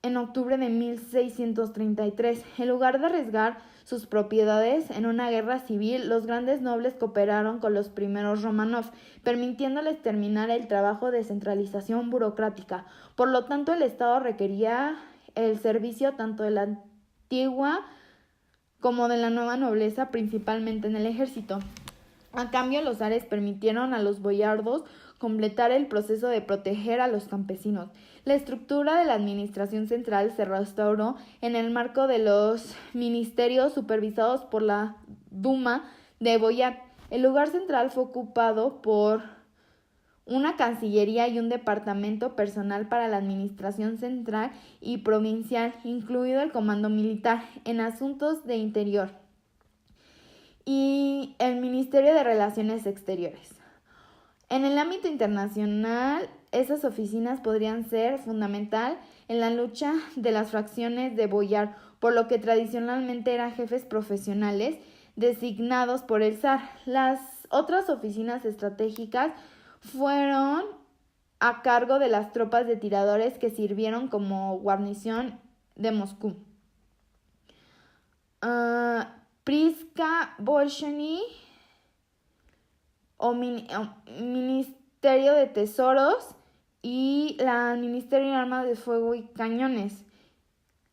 en octubre de 1633. En lugar de arriesgar sus propiedades en una guerra civil, los grandes nobles cooperaron con los primeros Romanov, permitiéndoles terminar el trabajo de centralización burocrática. Por lo tanto, el Estado requería el servicio tanto de la antigua como de la nueva nobleza, principalmente en el ejército. A cambio, los zares permitieron a los boyardos completar el proceso de proteger a los campesinos. La estructura de la administración central se restauró en el marco de los ministerios supervisados por la Duma de Boyar. El lugar central fue ocupado por una cancillería y un departamento personal para la administración central y provincial, incluido el comando militar en asuntos de interior y el Ministerio de Relaciones Exteriores. En el ámbito internacional, esas oficinas podrían ser fundamental en la lucha de las fracciones de boyar, por lo que tradicionalmente eran jefes profesionales designados por el zar. Las otras oficinas estratégicas fueron a cargo de las tropas de tiradores que sirvieron como guarnición de Moscú. Priska Bolsheny o Ministerio de Tesoros y el Ministerio de Armas de Fuego y Cañones.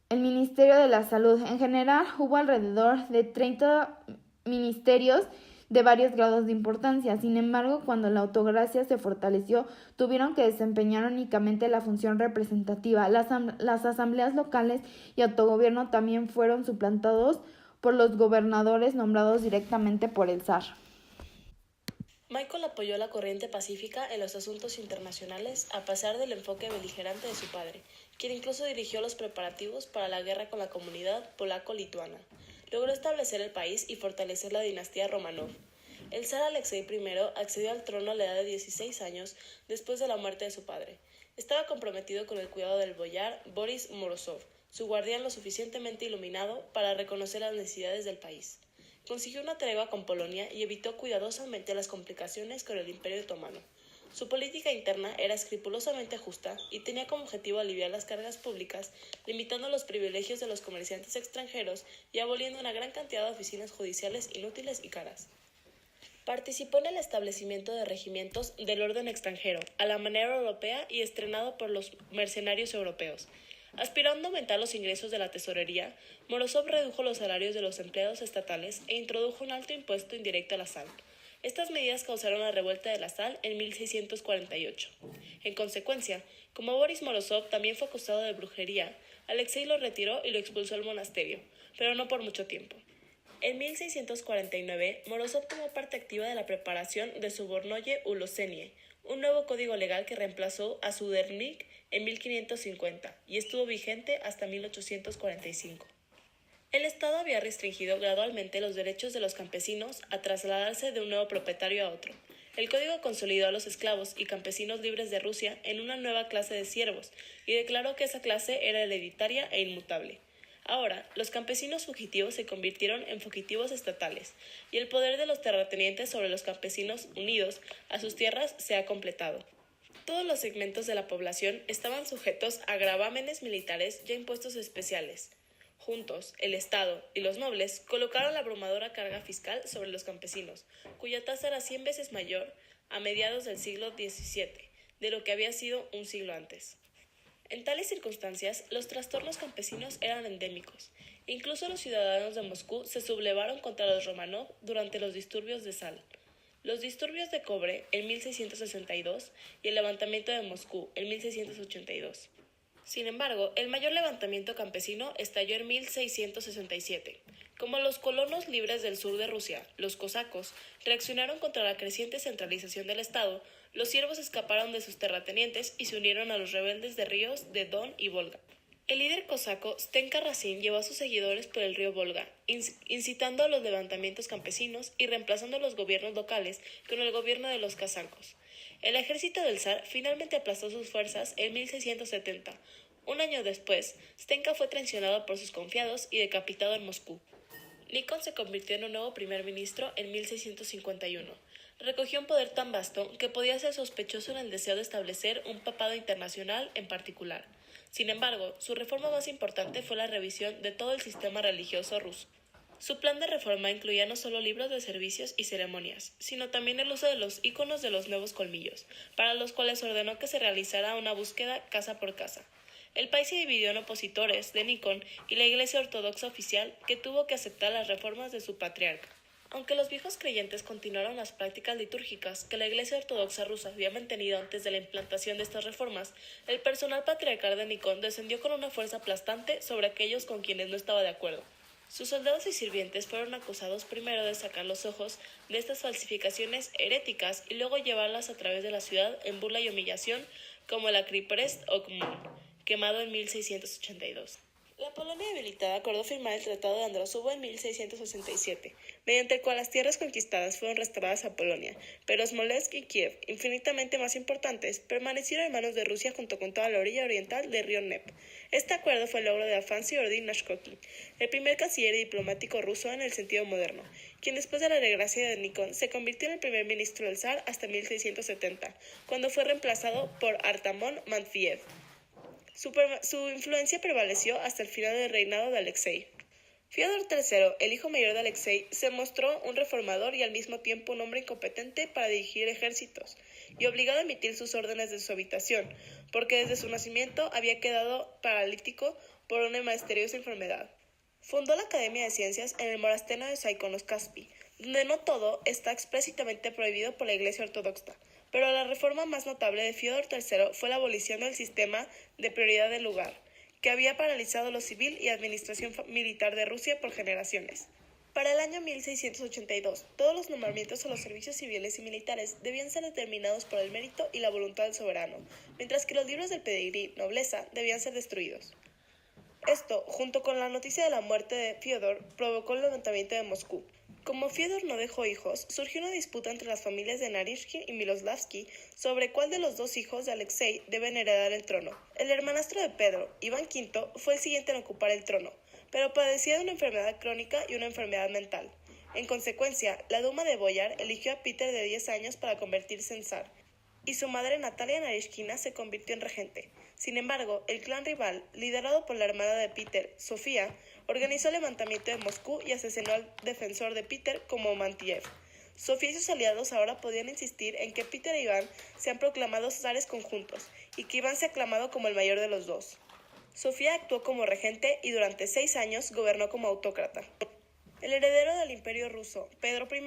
El Ministerio de la Salud. En general, hubo alrededor de 30 ministerios de varios grados de importancia. Sin embargo, cuando la autocracia se fortaleció, tuvieron que desempeñar únicamente la función representativa. Las asambleas locales y autogobierno también fueron suplantados por los gobernadores nombrados directamente por el zar. Michael apoyó la corriente pacífica en los asuntos internacionales a pesar del enfoque beligerante de su padre, quien incluso dirigió los preparativos para la guerra con la comunidad polaco-lituana. Logró establecer el país y fortalecer la dinastía Romanov. El zar Alexei I accedió al trono a la edad de 16 años después de la muerte de su padre. Estaba comprometido con el cuidado del boyar Boris Morozov, su guardián lo suficientemente iluminado para reconocer las necesidades del país. Consiguió una tregua con Polonia y evitó cuidadosamente las complicaciones con el Imperio Otomano. Su política interna era escrupulosamente justa y tenía como objetivo aliviar las cargas públicas, limitando los privilegios de los comerciantes extranjeros y aboliendo una gran cantidad de oficinas judiciales inútiles y caras. Participó en el establecimiento de regimientos del orden extranjero, a la manera europea y estrenado por los mercenarios europeos. Aspirando a aumentar los ingresos de la tesorería, Morozov redujo los salarios de los empleados estatales e introdujo un alto impuesto indirecto a la sal. Estas medidas causaron la revuelta de la sal en 1648. En consecuencia, como Boris Morozov también fue acusado de brujería, Alexei lo retiró y lo expulsó al monasterio, pero no por mucho tiempo. En 1649, Morozov tomó parte activa de la preparación de Subornoye Ulosenie, un nuevo código legal que reemplazó a Sudernik en 1550 y estuvo vigente hasta 1845. El Estado había restringido gradualmente los derechos de los campesinos a trasladarse de un nuevo propietario a otro. El código consolidó a los esclavos y campesinos libres de Rusia en una nueva clase de siervos y declaró que esa clase era hereditaria e inmutable. Ahora, los campesinos fugitivos se convirtieron en fugitivos estatales, y el poder de los terratenientes sobre los campesinos unidos a sus tierras se ha completado. Todos los segmentos de la población estaban sujetos a gravámenes militares y a impuestos especiales. Juntos, el Estado y los nobles colocaron la abrumadora carga fiscal sobre los campesinos, cuya tasa era 100 veces mayor a mediados del siglo XVII, de lo que había sido un siglo antes. En tales circunstancias, los trastornos campesinos eran endémicos. Incluso los ciudadanos de Moscú se sublevaron contra los Romanov durante los disturbios de sal. Los disturbios de cobre en 1662 y el levantamiento de Moscú en 1682. Sin embargo, el mayor levantamiento campesino estalló en 1667. Como los colonos libres del sur de Rusia, los cosacos, reaccionaron contra la creciente centralización del Estado, los siervos escaparon de sus terratenientes y se unieron a los rebeldes de ríos de Don y Volga. El líder cosaco Stenka Razin llevó a sus seguidores por el río Volga, incitando a los levantamientos campesinos y reemplazando los gobiernos locales con el gobierno de los casacos. El ejército del zar finalmente aplastó sus fuerzas en 1670. Un año después, Stenka fue traicionado por sus confiados y decapitado en Moscú. Nikon se convirtió en un nuevo primer ministro en 1651. Recogió un poder tan vasto que podía ser sospechoso en el deseo de establecer un papado internacional en particular. Sin embargo, su reforma más importante fue la revisión de todo el sistema religioso ruso. Su plan de reforma incluía no solo libros de servicios y ceremonias, sino también el uso de los íconos de los nuevos colmillos, para los cuales ordenó que se realizara una búsqueda casa por casa. El país se dividió en opositores de Nikon y la Iglesia Ortodoxa oficial, que tuvo que aceptar las reformas de su patriarca. Aunque los viejos creyentes continuaron las prácticas litúrgicas que la Iglesia Ortodoxa rusa había mantenido antes de la implantación de estas reformas, el personal patriarcal de Nikon descendió con una fuerza aplastante sobre aquellos con quienes no estaba de acuerdo. Sus soldados y sirvientes fueron acusados primero de sacar los ojos de estas falsificaciones heréticas y luego llevarlas a través de la ciudad en burla y humillación como el Acriprest o Común, quemado en 1682. La Polonia debilitada acordó firmar el Tratado de Androsubo en 1667, mediante el cual las tierras conquistadas fueron restauradas a Polonia, pero Smolensk y Kiev, infinitamente más importantes, permanecieron en manos de Rusia junto con toda la orilla oriental del río Dnepr. Este acuerdo fue el logro de Afanasio Ordin-Nashkokin, el primer canciller y diplomático ruso en el sentido moderno, quien después de la desgracia de Nikon se convirtió en el primer ministro del zar hasta 1670, cuando fue reemplazado por Artamón Matveyev. Su influencia prevaleció hasta el final del reinado de Alexei. Fiódor III, el hijo mayor de Alexei, se mostró un reformador y al mismo tiempo un hombre incompetente para dirigir ejércitos, y obligado a emitir sus órdenes de su habitación, porque desde su nacimiento había quedado paralítico por una misteriosa enfermedad. Fundó la Academia de Ciencias en el monasterio de Saikonos-Kaspi, donde no todo está explícitamente prohibido por la Iglesia Ortodoxa, pero la reforma más notable de Fiódor III fue la abolición del sistema de prioridad del lugar, que había paralizado lo civil y administración militar de Rusia por generaciones. Para el año 1682, todos los nombramientos a los servicios civiles y militares debían ser determinados por el mérito y la voluntad del soberano, mientras que los libros del pedigrí, nobleza, debían ser destruidos. Esto, junto con la noticia de la muerte de Fiódor, provocó el levantamiento de Moscú. Como Fiódor no dejó hijos, surgió una disputa entre las familias de Narishkin y Miloslavski sobre cuál de los dos hijos de Alexei deben heredar el trono. El hermanastro de Pedro, Iván V, fue el siguiente en ocupar el trono, pero padecía de una enfermedad crónica y una enfermedad mental. En consecuencia, la Duma de Boyar eligió a Peter de 10 años para convertirse en zar, y su madre Natalia Narishkina se convirtió en regente. Sin embargo, el clan rival, liderado por la hermana de Peter, Sofía, organizó el levantamiento de Moscú y asesinó al defensor de Peter como Mantiev. Sofía y sus aliados ahora podían insistir en que Peter e Iván sean proclamados zares conjuntos y que Iván sea aclamado como el mayor de los dos. Sofía actuó como regente y durante 6 años gobernó como autócrata. El heredero del Imperio ruso, Pedro I,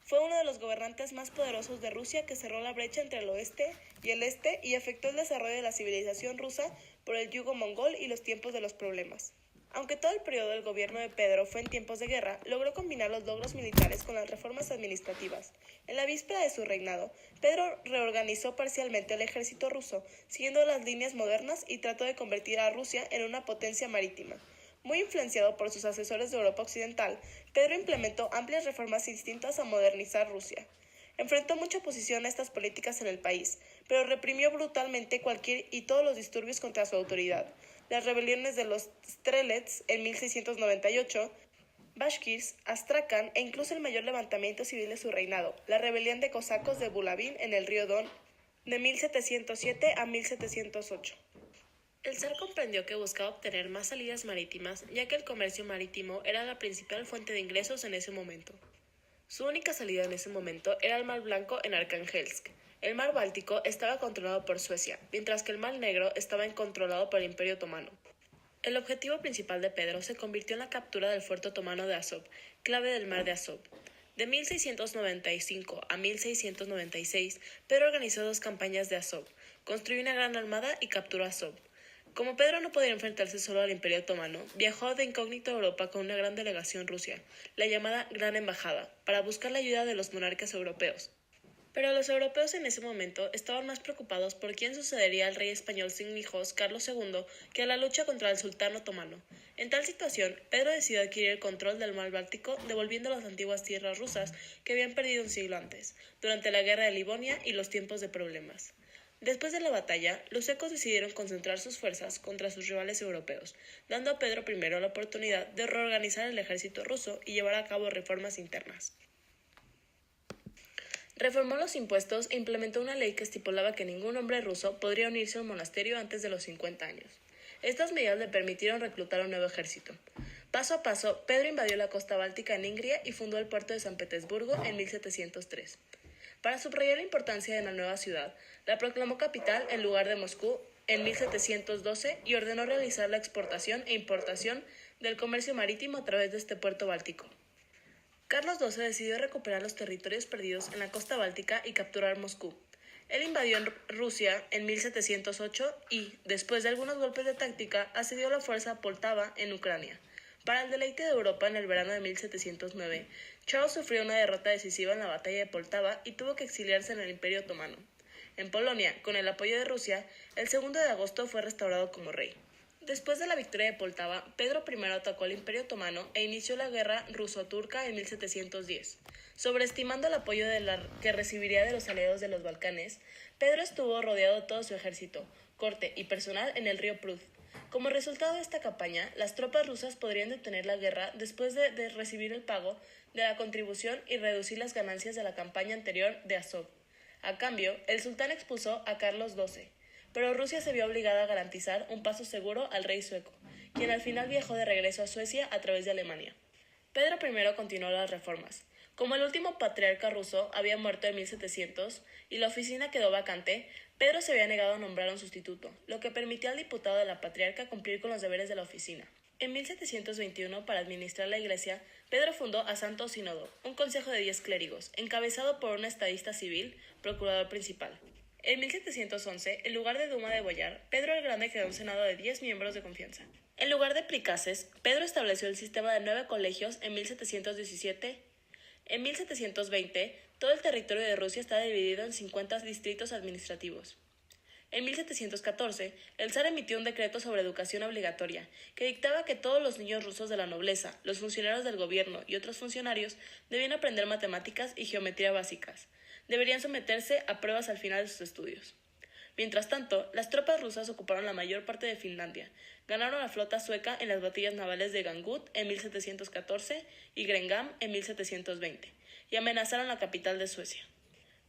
fue uno de los gobernantes más poderosos de Rusia que cerró la brecha entre el oeste y el este y afectó el desarrollo de la civilización rusa por el yugo mongol y los tiempos de los problemas. Aunque todo el periodo del gobierno de Pedro fue en tiempos de guerra, logró combinar los logros militares con las reformas administrativas. En la víspera de su reinado, Pedro reorganizó parcialmente el ejército ruso, siguiendo las líneas modernas y trató de convertir a Rusia en una potencia marítima. Muy influenciado por sus asesores de Europa Occidental, Pedro implementó amplias reformas distintas a modernizar Rusia. Enfrentó mucha oposición a estas políticas en el país, pero reprimió brutalmente cualquier y todos los disturbios contra su autoridad. Las rebeliones de los Strelets en 1698, Bashkirs, Astrakán e incluso el mayor levantamiento civil de su reinado, la rebelión de cosacos de Bulavin en el río Don de 1707 a 1708. El zar comprendió que buscaba obtener más salidas marítimas, ya que el comercio marítimo era la principal fuente de ingresos en ese momento. Su única salida en ese momento era el Mar Blanco en Archangelsk. El Mar Báltico estaba controlado por Suecia, mientras que el Mar Negro estaba controlado por el Imperio Otomano. El objetivo principal de Pedro se convirtió en la captura del fuerte otomano de Azov, clave del Mar de Azov. De 1695 a 1696, Pedro organizó 2 campañas de Azov, construyó una gran armada y capturó Azov. Como Pedro no podía enfrentarse solo al Imperio Otomano, viajó de incógnito a Europa con una gran delegación rusa, la llamada Gran Embajada, para buscar la ayuda de los monarcas europeos. Pero los europeos en ese momento estaban más preocupados por quién sucedería al rey español sin hijos, Carlos II, que a la lucha contra el sultán otomano. En tal situación, Pedro decidió adquirir el control del Mar Báltico, devolviendo las antiguas tierras rusas que habían perdido un siglo antes, durante la guerra de Livonia y los tiempos de problemas. Después de la batalla, los suecos decidieron concentrar sus fuerzas contra sus rivales europeos, dando a Pedro I la oportunidad de reorganizar el ejército ruso y llevar a cabo reformas internas. Reformó los impuestos e implementó una ley que estipulaba que ningún hombre ruso podría unirse a un monasterio antes de los 50 años. Estas medidas le permitieron reclutar un nuevo ejército. Paso a paso, Pedro invadió la costa báltica en Ingria y fundó el puerto de San Petersburgo en 1703. Para subrayar la importancia de la nueva ciudad, la proclamó capital en lugar de Moscú en 1712 y ordenó realizar la exportación e importación del comercio marítimo a través de este puerto báltico. Carlos XII decidió recuperar los territorios perdidos en la costa báltica y capturar Moscú. Él invadió Rusia en 1708 y, después de algunos golpes de táctica, asedió la fuerza Poltava en Ucrania. Para el deleite de Europa en el verano de 1709, Charles sufrió una derrota decisiva en la batalla de Poltava y tuvo que exiliarse en el Imperio Otomano. En Polonia, con el apoyo de Rusia, el 2 de agosto fue restaurado como rey. Después de la victoria de Poltava, Pedro I atacó al Imperio Otomano e inició la guerra ruso-turca en 1710. Sobreestimando el apoyo que recibiría de los aliados de los Balcanes, Pedro estuvo rodeado de todo su ejército, corte y personal en el río Prut. Como resultado de esta campaña, las tropas rusas podrían detener la guerra después de recibir el pago de la contribución y reducir las ganancias de la campaña anterior de Azov. A cambio, el sultán expulsó a Carlos XII, pero Rusia se vio obligada a garantizar un paso seguro al rey sueco, quien al final viajó de regreso a Suecia a través de Alemania. Pedro I continuó las reformas. Como el último patriarca ruso había muerto en 1700 y la oficina quedó vacante, Pedro se había negado a nombrar a un sustituto, lo que permitía al diputado de la patriarca cumplir con los deberes de la oficina. En 1721, para administrar la iglesia, Pedro fundó a Santo Sínodo, un consejo de 10 clérigos, encabezado por un estadista civil, procurador principal. En 1711, en lugar de Duma de Boyar, Pedro el Grande creó un senado de 10 miembros de confianza. En lugar de plicaces, Pedro estableció el sistema de 9 colegios en 1717. En 1720, todo el territorio de Rusia estaba dividido en 50 distritos administrativos. En 1714, el zar emitió un decreto sobre educación obligatoria, que dictaba que todos los niños rusos de la nobleza, los funcionarios del gobierno y otros funcionarios debían aprender matemáticas y geometría básicas. Deberían someterse a pruebas al final de sus estudios. Mientras tanto, las tropas rusas ocuparon la mayor parte de Finlandia, ganaron a la flota sueca en las batallas navales de Gangut en 1714 y Grengam en 1720, y amenazaron la capital de Suecia.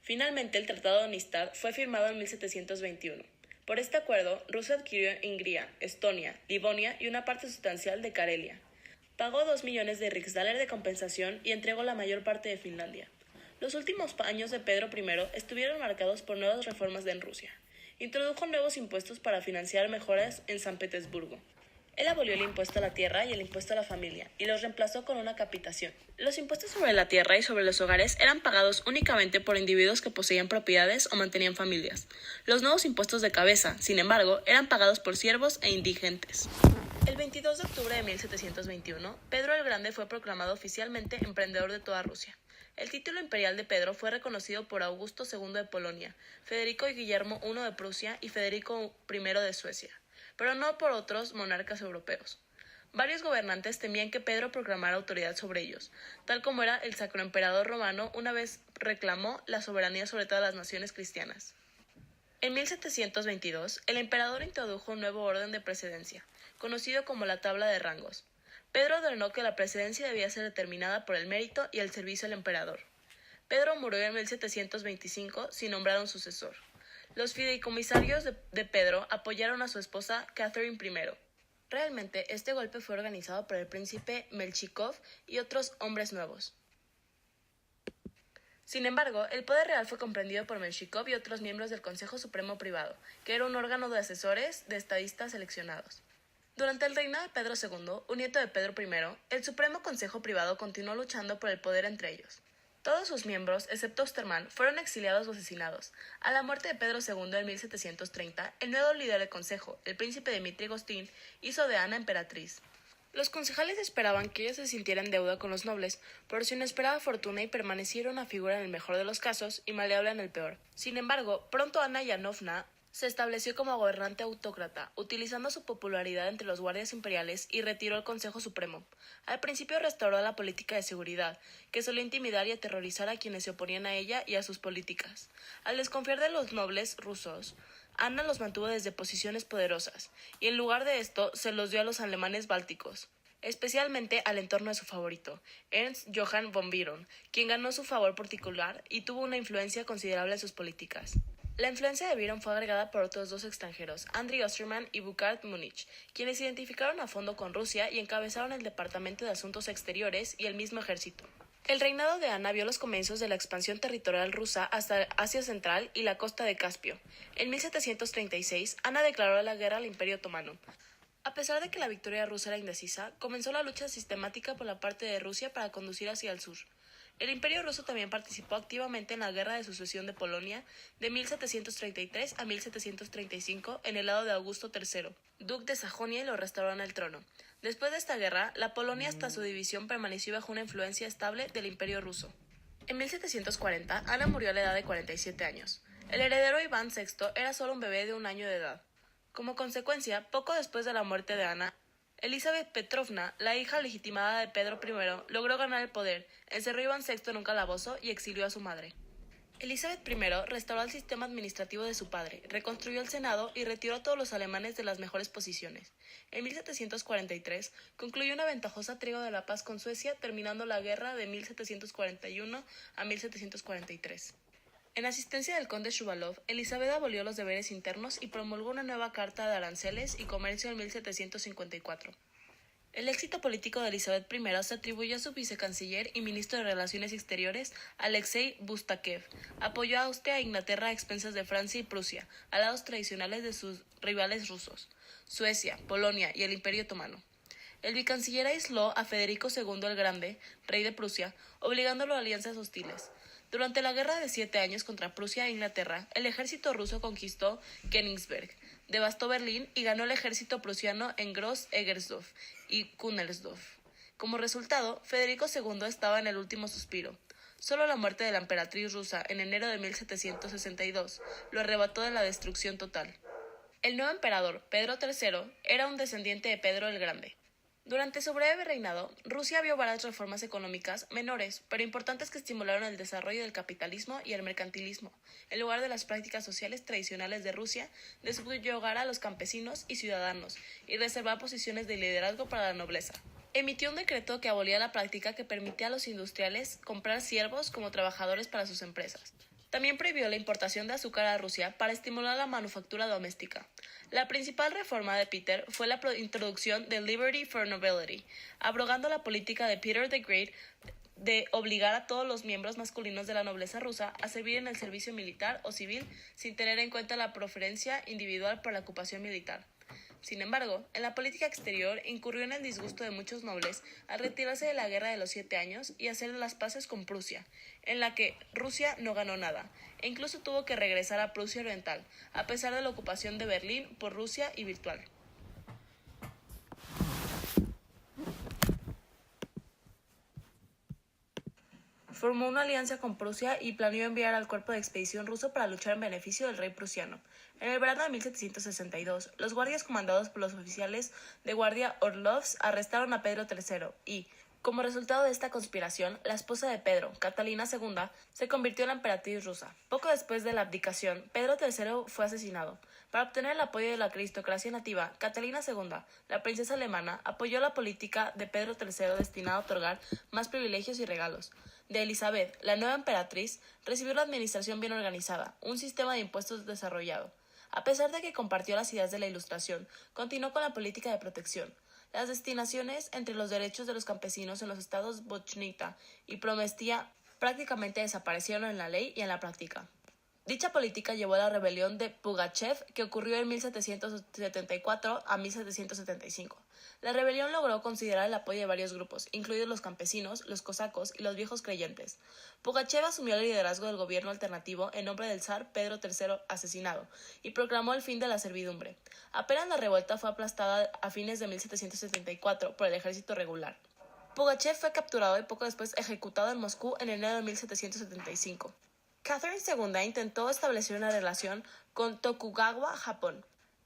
Finalmente, el Tratado de Amistad fue firmado en 1721. Por este acuerdo, Rusia adquirió Hungría, Estonia, Livonia y una parte sustancial de Karelia. Pagó 2 millones de riksdaler de compensación y entregó la mayor parte de Finlandia. Los últimos años de Pedro I estuvieron marcados por nuevas reformas en Rusia. Introdujo nuevos impuestos para financiar mejoras en San Petersburgo. Él abolió el impuesto a la tierra y el impuesto a la familia, y los reemplazó con una capitación. Los impuestos sobre la tierra y sobre los hogares eran pagados únicamente por individuos que poseían propiedades o mantenían familias. Los nuevos impuestos de cabeza, sin embargo, eran pagados por siervos e indigentes. El 22 de octubre de 1721, Pedro el Grande fue proclamado oficialmente emperador de toda Rusia. El título imperial de Pedro fue reconocido por Augusto II de Polonia, Federico y Guillermo I de Prusia y Federico I de Suecia, pero no por otros monarcas europeos. Varios gobernantes temían que Pedro proclamara autoridad sobre ellos, tal como era el sacroemperador romano una vez reclamó la soberanía sobre todas las naciones cristianas. En 1722, el emperador introdujo un nuevo orden de precedencia, conocido como la tabla de rangos. Pedro ordenó que la precedencia debía ser determinada por el mérito y el servicio al emperador. Pedro murió en 1725 sin nombrar un sucesor. Los fideicomisarios de Pedro apoyaron a su esposa Catherine I. Realmente, este golpe fue organizado por el príncipe Melchikov y otros hombres nuevos. Sin embargo, el poder real fue comprendido por Melchikov y otros miembros del Consejo Supremo Privado, que era un órgano de asesores de estadistas seleccionados. Durante el reinado de Pedro II, un nieto de Pedro I, el Supremo Consejo Privado continuó luchando por el poder entre ellos. Todos sus miembros, excepto Osterman, fueron exiliados o asesinados. A la muerte de Pedro II en 1730, el nuevo líder del consejo, el príncipe Dmitri Gostin, hizo de Ana emperatriz. Los concejales esperaban que ellos se sintieran en deuda con los nobles, por su inesperada fortuna y permaneciera una figura en el mejor de los casos y maleable en el peor. Sin embargo, pronto Ana Yanovna se estableció como gobernante autócrata, utilizando su popularidad entre los guardias imperiales y retiró el Consejo Supremo. Al principio restauró la política de seguridad, que solía intimidar y aterrorizar a quienes se oponían a ella y a sus políticas. Al desconfiar de los nobles rusos, Ana los mantuvo desde posiciones poderosas, y en lugar de esto se los dio a los alemanes bálticos, especialmente al entorno de su favorito, Ernst Johann von Biron, quien ganó su favor particular y tuvo una influencia considerable en sus políticas. La influencia de Biron fue agregada por otros 2 extranjeros, Andriy Osterman y Burkhard Munich, quienes se identificaron a fondo con Rusia y encabezaron el Departamento de Asuntos Exteriores y el mismo ejército. El reinado de Ana vio los comienzos de la expansión territorial rusa hasta Asia Central y la costa de Caspio. En 1736, Ana declaró la guerra al Imperio Otomano. A pesar de que la victoria rusa era indecisa, comenzó la lucha sistemática por la parte de Rusia para conducir hacia el sur. El Imperio ruso también participó activamente en la Guerra de Sucesión de Polonia de 1733 a 1735 en el lado de Augusto III, duque de Sajonia, y lo restauró en el trono. Después de esta guerra, la Polonia hasta su división permaneció bajo una influencia estable del Imperio ruso. En 1740, Ana murió a la edad de 47 años. El heredero Iván VI era solo un bebé de 1 año de edad. Como consecuencia, poco después de la muerte de Ana, Elizabeth Petrovna, la hija legitimada de Pedro I, logró ganar el poder, encerró a Iván VI en un calabozo y exilió a su madre. Elizabeth I restauró el sistema administrativo de su padre, reconstruyó el Senado y retiró a todos los alemanes de las mejores posiciones. En 1743 concluyó una ventajosa tregua de la paz con Suecia, terminando la guerra de 1741 a 1743. En asistencia del conde Shuvalov, Elizabeth abolió los deberes internos y promulgó una nueva carta de aranceles y comercio en 1754. El éxito político de Elizabeth I se atribuyó a su vicecanciller y ministro de Relaciones Exteriores, Alexei Bustakev. Apoyó a Austria e Inglaterra a expensas de Francia y Prusia, aliados tradicionales de sus rivales rusos, Suecia, Polonia y el Imperio Otomano. El vicecanciller aisló a Federico II el Grande, rey de Prusia, obligándolo a alianzas hostiles. Durante la Guerra de 7 años contra Prusia e Inglaterra, el ejército ruso conquistó Königsberg, devastó Berlín y ganó el ejército prusiano en Groß-Egersdorf y Kunersdorf. Como resultado, Federico II estaba en el último suspiro. Solo la muerte de la emperatriz rusa en enero de 1762 lo arrebató de la destrucción total. El nuevo emperador, Pedro III, era un descendiente de Pedro el Grande. Durante su breve reinado, Rusia vio varias reformas económicas menores, pero importantes que estimularon el desarrollo del capitalismo y el mercantilismo, en lugar de las prácticas sociales tradicionales de Rusia, de subyugar a los campesinos y ciudadanos y reservar posiciones de liderazgo para la nobleza. Emitió un decreto que abolía la práctica que permitía a los industriales comprar siervos como trabajadores para sus empresas. También prohibió la importación de azúcar a Rusia para estimular la manufactura doméstica. La principal reforma de Peter fue la introducción de Liberty for Nobility, abrogando la política de Peter the Great de obligar a todos los miembros masculinos de la nobleza rusa a servir en el servicio militar o civil sin tener en cuenta la preferencia individual por la ocupación militar. Sin embargo, en la política exterior incurrió en el disgusto de muchos nobles al retirarse de la Guerra de los 7 años y hacer las paces con Prusia, en la que Rusia no ganó nada, e incluso tuvo que regresar a Prusia Oriental, a pesar de la ocupación de Berlín por Rusia y virtual. Formó una alianza con Prusia y planeó enviar al cuerpo de expedición ruso para luchar en beneficio del rey prusiano. En el verano de 1762, los guardias comandados por los oficiales de guardia Orlovs arrestaron a Pedro III y, como resultado de esta conspiración, la esposa de Pedro, Catalina II, se convirtió en la emperatriz rusa. Poco después de la abdicación, Pedro III fue asesinado. Para obtener el apoyo de la aristocracia nativa, Catalina II, la princesa alemana, apoyó la política de Pedro III destinada a otorgar más privilegios y regalos. De Elizabeth, la nueva emperatriz, recibió la administración bien organizada, un sistema de impuestos desarrollado. A pesar de que compartió las ideas de la Ilustración, continuó con la política de protección. Las destinaciones entre los derechos de los campesinos en los estados Bochnita y Promestia prácticamente desaparecieron en la ley y en la práctica. Dicha política llevó a la rebelión de Pugachev, que ocurrió en 1774 a 1775. La rebelión logró considerar el apoyo de varios grupos, incluidos los campesinos, los cosacos y los viejos creyentes. Pugachev asumió el liderazgo del gobierno alternativo en nombre del zar Pedro III asesinado y proclamó el fin de la servidumbre. Apenas la revuelta fue aplastada a fines de 1774 por el ejército regular. Pugachev fue capturado y poco después ejecutado en Moscú en enero de 1775. Catherine II intentó establecer una relación con Tokugawa, Japón.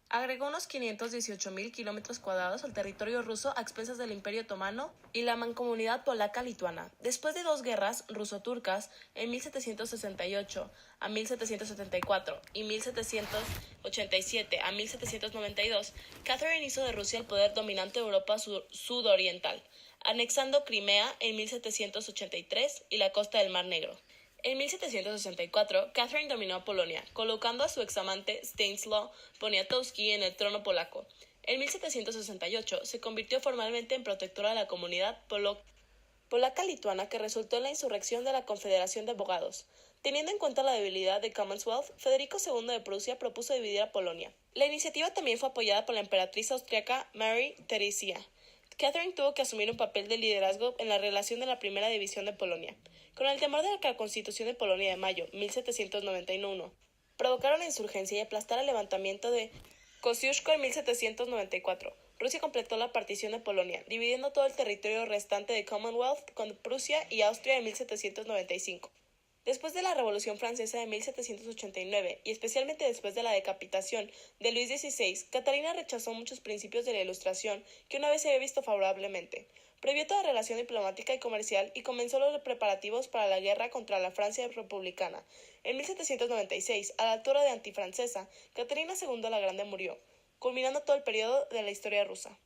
Agregó unos 518.000 kilómetros cuadrados al territorio ruso a expensas del Imperio Otomano y la mancomunidad polaca-lituana. Después de 2 guerras ruso-turcas, en 1768 a 1774 y 1787 a 1792, Catherine hizo de Rusia el poder dominante de Europa sudoriental, anexando Crimea en 1783 y la costa del Mar Negro. En 1764, Catherine dominó a Polonia, colocando a su examante Stanisław Poniatowski en el trono polaco. En 1768 se convirtió formalmente en protectora de la comunidad polaca-lituana que resultó en la insurrección de la Confederación de Abogados. Teniendo en cuenta la debilidad de Commonwealth, Federico II de Prusia propuso dividir a Polonia. La iniciativa también fue apoyada por la emperatriz austriaca María Teresia, Catherine tuvo que asumir un papel de liderazgo en la relación de la Primera División de Polonia. Con el temor de que la Constitución de Polonia de mayo 1791 provocara una insurgencia y aplastara el levantamiento de Kosciuszko en 1794, Rusia completó la partición de Polonia, dividiendo todo el territorio restante de Commonwealth con Prusia y Austria en 1795. Después de la Revolución Francesa de 1789, y especialmente después de la decapitación de Luis XVI, Catalina rechazó muchos principios de la Ilustración que una vez se había visto favorablemente. Prohibió toda relación diplomática y comercial y comenzó los preparativos para la guerra contra la Francia republicana. En 1796, a la altura de antifrancesa, Catalina II la Grande murió, culminando todo el periodo de la historia rusa.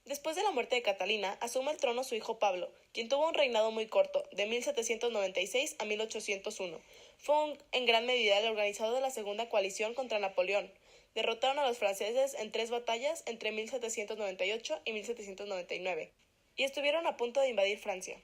Después de la muerte de Catalina, asume el trono su hijo Pablo, quien tuvo un reinado muy corto, de 1796 a 1801. Fue en gran medida el organizador de la segunda coalición contra Napoleón. Derrotaron a los franceses en 3 batallas entre 1798 y 1799, y estuvieron a punto de invadir Francia.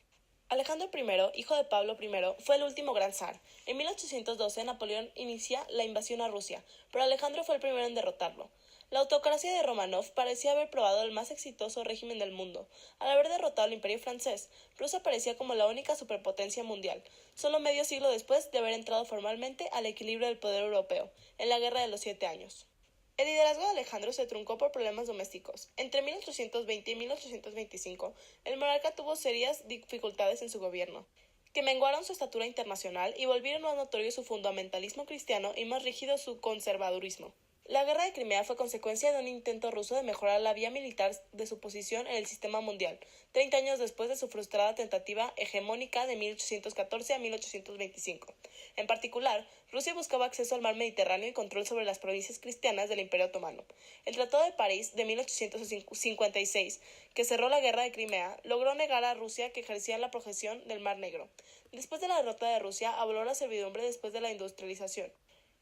Alejandro I, hijo de Pablo I, fue el último gran zar. En 1812 Napoleón inicia la invasión a Rusia, pero Alejandro fue el primero en derrotarlo. La autocracia de Romanov parecía haber probado el más exitoso régimen del mundo. Al haber derrotado al Imperio francés, Rusia aparecía como la única superpotencia mundial, solo medio siglo después de haber entrado formalmente al equilibrio del poder europeo, en la Guerra de los 7 Años. El liderazgo de Alejandro se truncó por problemas domésticos. Entre 1820 y 1825, el monarca tuvo serias dificultades en su gobierno, que menguaron su estatura internacional y volvieron más notorio su fundamentalismo cristiano y más rígido su conservadurismo. La guerra de Crimea fue consecuencia de un intento ruso de mejorar la vía militar de su posición en el sistema mundial, 30 años después de su frustrada tentativa hegemónica de 1814 a 1825. En particular, Rusia buscaba acceso al mar Mediterráneo y control sobre las provincias cristianas del Imperio Otomano. El Tratado de París de 1856, que cerró la guerra de Crimea, logró negar a Rusia que ejercía la posesión del Mar Negro. Después de la derrota de Rusia, abolió la servidumbre después de la industrialización.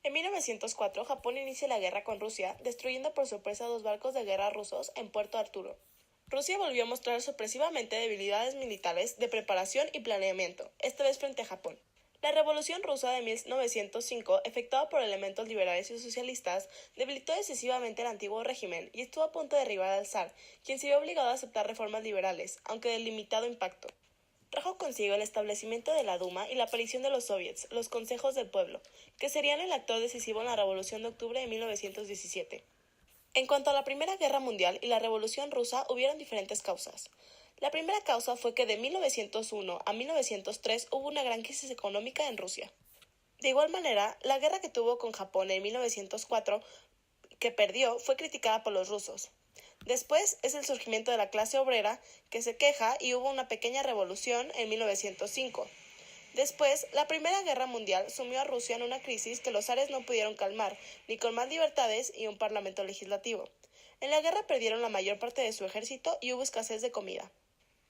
En 1904, Japón inicia la guerra con Rusia, destruyendo por sorpresa 2 barcos de guerra rusos en Puerto Arturo. Rusia volvió a mostrar sorpresivamente debilidades militares de preparación y planeamiento, esta vez frente a Japón. La Revolución Rusa de 1905, efectuada por elementos liberales y socialistas, debilitó decisivamente el antiguo régimen y estuvo a punto de derribar al zar, quien se vio obligado a aceptar reformas liberales, aunque de limitado impacto. Trajo consigo el establecimiento de la Duma y la aparición de los soviets, los consejos del pueblo, que serían el actor decisivo en la Revolución de Octubre de 1917. En cuanto a la Primera Guerra Mundial y la Revolución Rusa, hubieron diferentes causas. La primera causa fue que de 1901 a 1903 hubo una gran crisis económica en Rusia. De igual manera, la guerra que tuvo con Japón en 1904, que perdió, fue criticada por los rusos. Después es el surgimiento de la clase obrera, que se queja y hubo una pequeña revolución en 1905. Después, la Primera Guerra Mundial sumió a Rusia en una crisis que los zares no pudieron calmar, ni con más libertades y un parlamento legislativo. En la guerra perdieron la mayor parte de su ejército y hubo escasez de comida.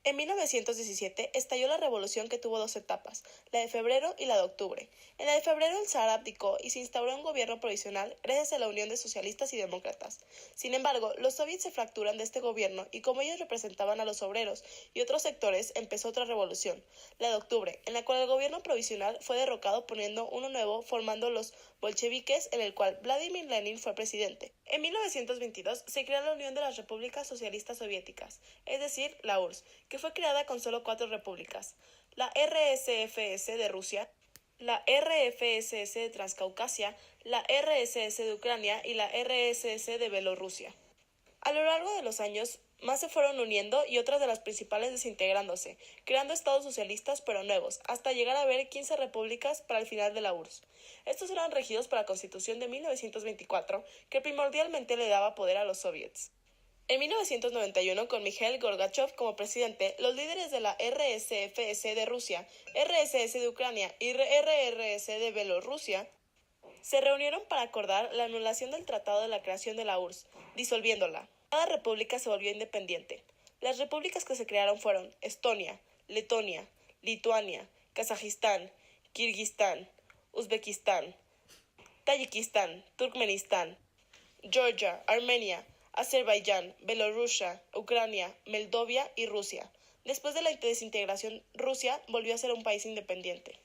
En 1917 estalló la revolución que tuvo 2 etapas, la de febrero y la de octubre. En la de febrero el zar abdicó y se instauró un gobierno provisional gracias a la unión de socialistas y demócratas. Sin embargo, los soviets se fracturan de este gobierno y como ellos representaban a los obreros y otros sectores, empezó otra revolución, la de octubre, en la cual el gobierno provisional fue derrocado poniendo uno nuevo formando los bolcheviques, en el cual Vladimir Lenin fue presidente. En 1922 se creó la Unión de las Repúblicas Socialistas Soviéticas, es decir, la URSS, que fue creada con solo 4 repúblicas: la RSFS de Rusia, la RFSS de Transcaucasia, la RSS de Ucrania y la RSS de Bielorrusia. A lo largo de los años, más se fueron uniendo y otras de las principales desintegrándose, creando estados socialistas pero nuevos, hasta llegar a haber 15 repúblicas para el final de la URSS. Estos eran regidos por la Constitución de 1924, que primordialmente le daba poder a los soviets. En 1991, con Mikhail Gorbachev como presidente, los líderes de la RSFS de Rusia, RSS de Ucrania y RRS de Bielorrusia se reunieron para acordar la anulación del Tratado de la creación de la URSS, disolviéndola. Cada república se volvió independiente. Las repúblicas que se crearon fueron Estonia, Letonia, Lituania, Kazajistán, Kirguistán, Uzbekistán, Tayikistán, Turkmenistán, Georgia, Armenia, Azerbaiyán, Bielorrusia, Ucrania, Moldavia y Rusia. Después de la desintegración, Rusia volvió a ser un país independiente.